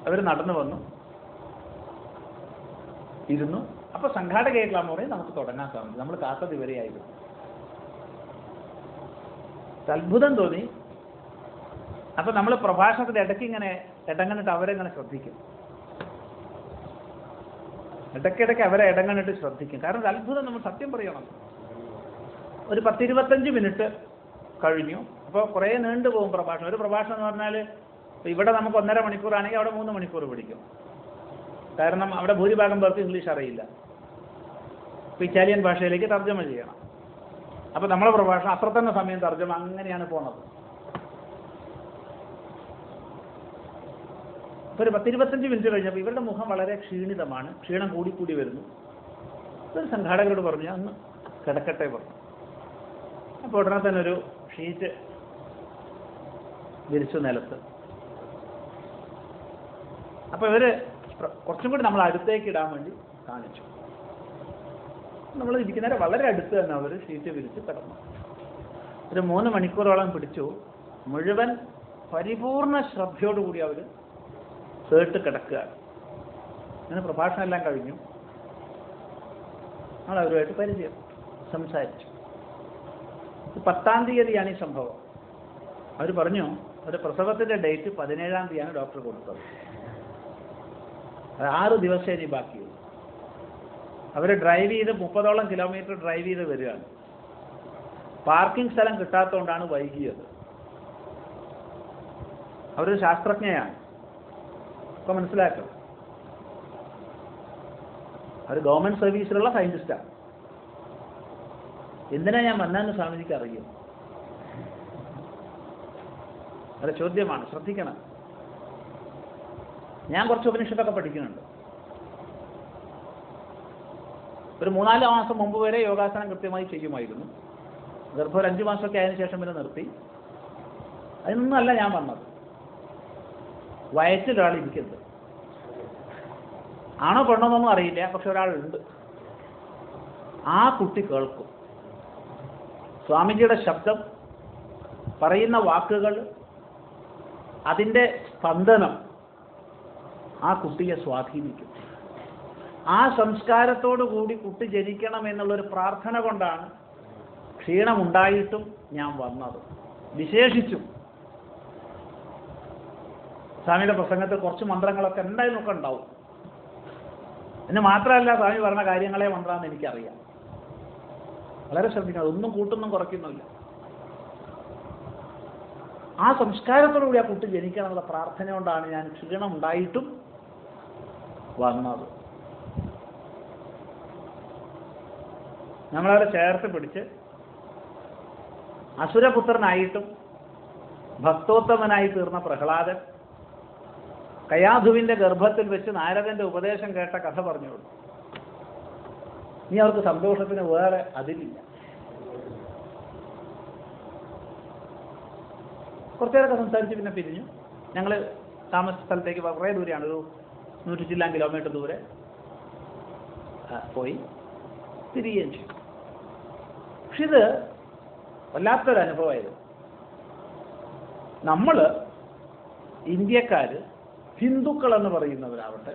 അവർ നടന്നു വന്നു, ഇരുന്നു. അപ്പോൾ സംഘാടകയായിട്ടുള്ള അമ്മ പറയും, നമുക്ക് തുടങ്ങാൻ സാധിക്കും, നമ്മൾ കാത്തത് ഇവരെയായിരുന്നു. അത്ഭുതം തോന്നി. അപ്പം നമ്മൾ പ്രഭാഷണത്തിൻ്റെ ഇടയ്ക്ക് ഇങ്ങനെ ഇടങ്ങണിട്ട് അവരെങ്ങനെ ശ്രദ്ധിക്കും. ഇടയ്ക്കിടയ്ക്ക് അവരെ ഇടങ്ങണിട്ട് ശ്രദ്ധിക്കും. കാരണം അത്ഭുതം നമ്മൾ സത്യം പറയണം. ഒരു 10-25 മിനിറ്റ് കഴിഞ്ഞു. അപ്പോൾ കുറേ നീണ്ടുപോകും പ്രഭാഷണം. ഒരു പ്രഭാഷണം എന്ന് പറഞ്ഞാൽ ഇവിടെ നമുക്ക് 1.5 മണിക്കൂറാണെങ്കിൽ അവിടെ 3 മണിക്കൂർ പിടിക്കും. കാരണം അവിടെ ഭൂരിഭാഗം പേർക്ക് ഇംഗ്ലീഷ് അറിയില്ല. ഇപ്പോൾ ഇറ്റാലിയൻ ഭാഷയിലേക്ക് തർജ്ജമ ചെയ്യണം. അപ്പോൾ നമ്മളെ പ്രഭാഷണം അത്ര തന്നെ സമയം തർജ്ജമ അങ്ങനെയാണ് പോണത്. ഒരു 10-25 മിനിറ്റ് കഴിഞ്ഞപ്പോൾ ഇവരുടെ മുഖം വളരെ ക്ഷീണിതമാണ്, ക്ഷീണം കൂടിക്കൂടി വരുന്നു. ഒരു സംഘാടകരോട് പറഞ്ഞു അന്ന് കിടക്കട്ടെ പറഞ്ഞു. അപ്പോൾ ഉടനെ തന്നെ ഒരു ഷീറ്റ് വിരിച്ചു നിലത്ത്. അപ്പോൾ ഇവർ കുറച്ചും കൂടി നമ്മൾ അടുത്തേക്ക് ഇടാൻ വേണ്ടി കാണിച്ചു. നമ്മൾ ഇരിക്കുന്നവരെ വളരെ അടുത്ത് തന്നെ അവർ ഷീറ്റ് വിരിച്ച് കിടന്നു. ഒരു 3 മണിക്കൂറോളം പിടിച്ചു. മുഴുവൻ പരിപൂർണ ശ്രദ്ധയോടുകൂടി അവർ കേട്ട് കിടക്കുകയാണ്. അങ്ങനെ പ്രഭാഷണം എല്ലാം കഴിഞ്ഞു. നമ്മൾ അവരുമായിട്ട് പരിചയം സംസാരിച്ചു. 10-ാം തീയതിയാണ് ഈ സംഭവം. അവർ പറഞ്ഞു ഒരു പ്രസവത്തിൻ്റെ ഡേറ്റ് 17-ാം തീയതിയാണ് ഡോക്ടർ കൊടുത്തത്. അത് 6 ദിവസമേ ഇനി ബാക്കിയുള്ളൂ. അവർ ഡ്രൈവ് ചെയ്ത് 30ഓളം കിലോമീറ്റർ ഡ്രൈവ് ചെയ്ത് വരികയാണ്. പാർക്കിംഗ് സ്ഥലം കിട്ടാത്തതുകൊണ്ടാണ് വൈകിയത്. അവരൊരു ശാസ്ത്രജ്ഞയാണ്, ഒക്കെ മനസ്സിലാക്കുക. അവർ ഗവൺമെൻറ് സർവീസിലുള്ള സയൻറ്റിസ്റ്റാണ്. എന്തിനാ ഞാൻ വന്നതെന്ന് സ്വാമിജിക്ക് അറിയും. അത് ചോദ്യമാണ്, ശ്രദ്ധിക്കണം. ഞാൻ കുറച്ച് ഉപനിഷത്തൊക്കെ പഠിക്കുന്നുണ്ട്. ഒരു 3-4 മാസം മുമ്പ് വരെ യോഗാസനം കൃത്യമായി ചെയ്യുമായിരുന്നു. ഗർഭം ഒരു 5 മാസമൊക്കെ ആയതിനു ശേഷം പിന്നെ നിർത്തി. അതിനൊന്നുമല്ല ഞാൻ വന്നത്. വയറ്റിലൊരാൾ ഇരിക്കുന്നത്, ആണോ പെണ്ണോന്നൊന്നും അറിയില്ല, പക്ഷെ ഒരാളുണ്ട്. ആ കുട്ടി കേൾക്കും. സ്വാമിജിയുടെ ശബ്ദം, പറയുന്ന വാക്കുകൾ, അതിൻ്റെ സ്പന്ദനം ആ കുട്ടിയെ സ്വാധീനിക്കും. ആ സംസ്കാരത്തോടു കൂടി കുട്ടി ജനിക്കണം എന്നുള്ളൊരു പ്രാർത്ഥന കൊണ്ടാണ് ക്ഷീണമുണ്ടായിട്ടും ഞാൻ വന്നത്. വിശേഷിച്ചും സ്വാമിയുടെ പ്രസംഗത്തിൽ കുറച്ച് മന്ത്രങ്ങളൊക്കെ എന്തായാലും ഒക്കെ ഉണ്ടാവും. എന്ന് മാത്രമല്ല, സ്വാമി പറഞ്ഞ കാര്യങ്ങളെ മന്ത്രാന്ന് എനിക്കറിയാം. വളരെ ശ്രദ്ധിക്കണം, ഒന്നും കൂട്ടൊന്നും കുറയ്ക്കുന്നില്ല. ആ സംസ്കാരത്തോടു കൂടി ആ കുട്ടി ജനിക്കണമെന്നുള്ള പ്രാർത്ഥന കൊണ്ടാണ് ഞാൻ ക്ഷീണം ഉണ്ടായിട്ടും വന്നത്. നമ്മളവരെ ചേർത്ത് പിടിച്ച് അസുരപുത്രനായിട്ടും ഭക്തോത്തമനായി തീർന്ന പ്രഹ്ലാദൻ കയാധുവിൻ്റെ ഗർഭത്തിൽ വെച്ച് നാരദന്റെ ഉപദേശം കേട്ട കഥ പറഞ്ഞോളൂ. ഇനി അവർക്ക് സന്തോഷത്തിന് വേറെ അതിലില്ല. കുറച്ചേരൊക്കെ സംസാരിച്ച് പിന്നെ പിരിഞ്ഞു. ഞങ്ങൾ താമസ സ്ഥലത്തേക്ക് കുറേ ദൂരെയാണ്, ഒരു 100 ചില്ലാൻ കിലോമീറ്റർ ദൂരെ പോയി തിരികെയും ചെയ്തു. പക്ഷെ ഇത് വല്ലാത്തൊരനുഭവമായിരുന്നു. നമ്മൾ ഇന്ത്യക്കാർ, ഹിന്ദുക്കൾ എന്ന് പറയുന്നവരാവട്ടെ,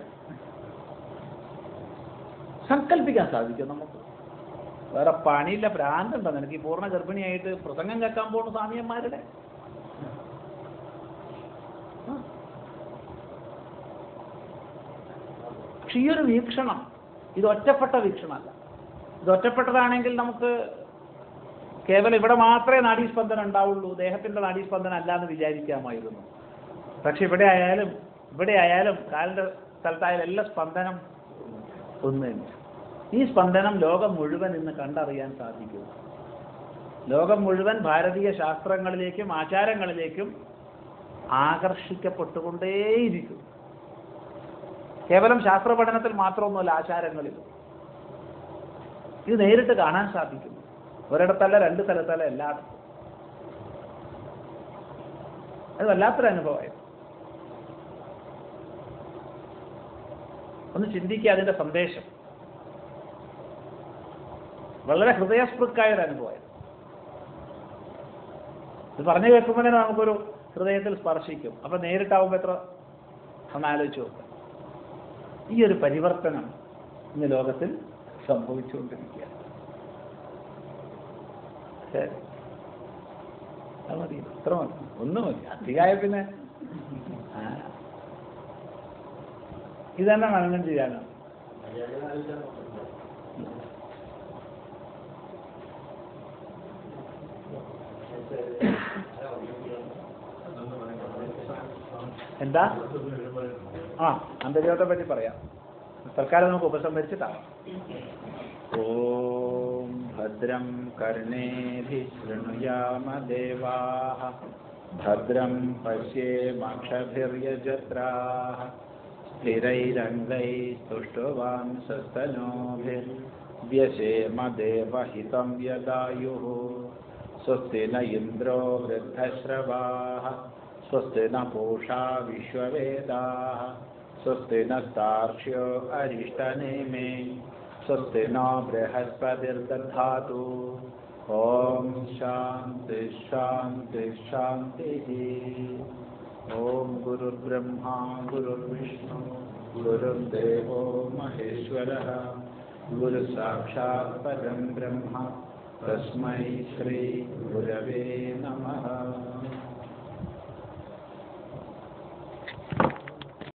സങ്കല്പിക്കാൻ സാധിക്കും നമുക്ക്. വേറെ പണിയില്ല, ഭ്രാന്തുണ്ടോ നിനക്ക്? ഈ പൂർണ്ണ ഗർഭിണിയായിട്ട് പ്രസംഗം കേൾക്കാൻ പോകുന്ന സ്വാമിയന്മാരുടെ പക്ഷെ ഈ ഒരു വീക്ഷണം, ഇത് ഒറ്റപ്പെട്ട വീക്ഷണമല്ല. ഇത് ഒറ്റപ്പെട്ടതാണെങ്കിൽ നമുക്ക് കേവലം ഇവിടെ മാത്രമേ നാഡീസ്പന്ദനം ഉണ്ടാവുള്ളൂ, ദേഹത്തിൻ്റെ നാഡീസ്പന്ദനം അല്ല എന്ന് വിചാരിക്കാമായിരുന്നു. പക്ഷെ ഇവിടെ ആയാലും കാലിൻ്റെ സ്ഥലത്തായാലും എല്ലാ സ്പന്ദനം ഒന്ന് തന്നെ. ഈ സ്പന്ദനം ലോകം മുഴുവൻ ഇന്ന് കണ്ടറിയാൻ സാധിക്കും. ലോകം മുഴുവൻ ഭാരതീയ ശാസ്ത്രങ്ങളിലേക്കും ആചാരങ്ങളിലേക്കും ആകർഷിക്കപ്പെട്ടുകൊണ്ടേയിരിക്കും. കേവലം ശാസ്ത്ര പഠനത്തിൽ മാത്രമൊന്നുമല്ല, ആചാരങ്ങളിലും ഇത് നേരിട്ട് കാണാൻ സാധിക്കും. ഒരിടത്തല്ല, 2 സ്ഥലത്തല്ല, എല്ലായിടത്തും. അത് വല്ലാത്തൊരു അനുഭവമായിരുന്നു. ഒന്ന് ചിന്തിക്കുക അതിൻ്റെ സന്ദേശം. വളരെ ഹൃദയസ്പൃക്കായ ഒരു അനുഭവമായിരുന്നു. ഇത് പറഞ്ഞു കേൾക്കുമ്പോൾ തന്നെ നമുക്കൊരു ഹൃദയത്തിൽ സ്പർശിക്കും. അപ്പം നേരിട്ടാവുമ്പോൾ എത്ര ഒന്ന് ആലോചിച്ച് നോക്കുക. ഈ ഒരു പരിവർത്തനം ഇന്ന് ലോകത്തിൽ സംഭവിച്ചുകൊണ്ടിരിക്കുകയാണ്. ശരി, അത് മതി, ഇത്ര മതി, ഒന്നും മതി. അധികമായ പിന്നെ ഇതന്നെ മനനം ചെയ്യാനാണ്. എന്താ? അന്തര്യാമത്തെ പറ്റി പറയാം. തൽക്കാലം നമുക്ക് ഉപസംഹരിച്ചിട്ടാവാം. ഓം ഭദ്രം കർണേഭിः ശൃണുയാമ ദേവാः ഭദ്രം പശ്യേമാക്ഷഭിര്യജത്രാः स्थिरैरङ्गैस्तुष्टुवांसस्तनूभिर्व्यसेम देवहितं यदायुः स्वस्ति न इन्द्रो वृद्धश्रवाः स्वस्ति न पूषा विश्ववेदाः स्वस्ति नस्तार्क्ष्यो अरिष्टनेमे स्वस्ति नो बृहस्पतिर्दधातु ॐ शान्ति शान्ति शान्तिः। ॐ गुरुर्ब्रह्मा गुरुर्विष्णु गुरुर्देवो महेश्वरः गुरुसाक्षात् परं ब्रह्म तस्मै श्री गुरवे नमः।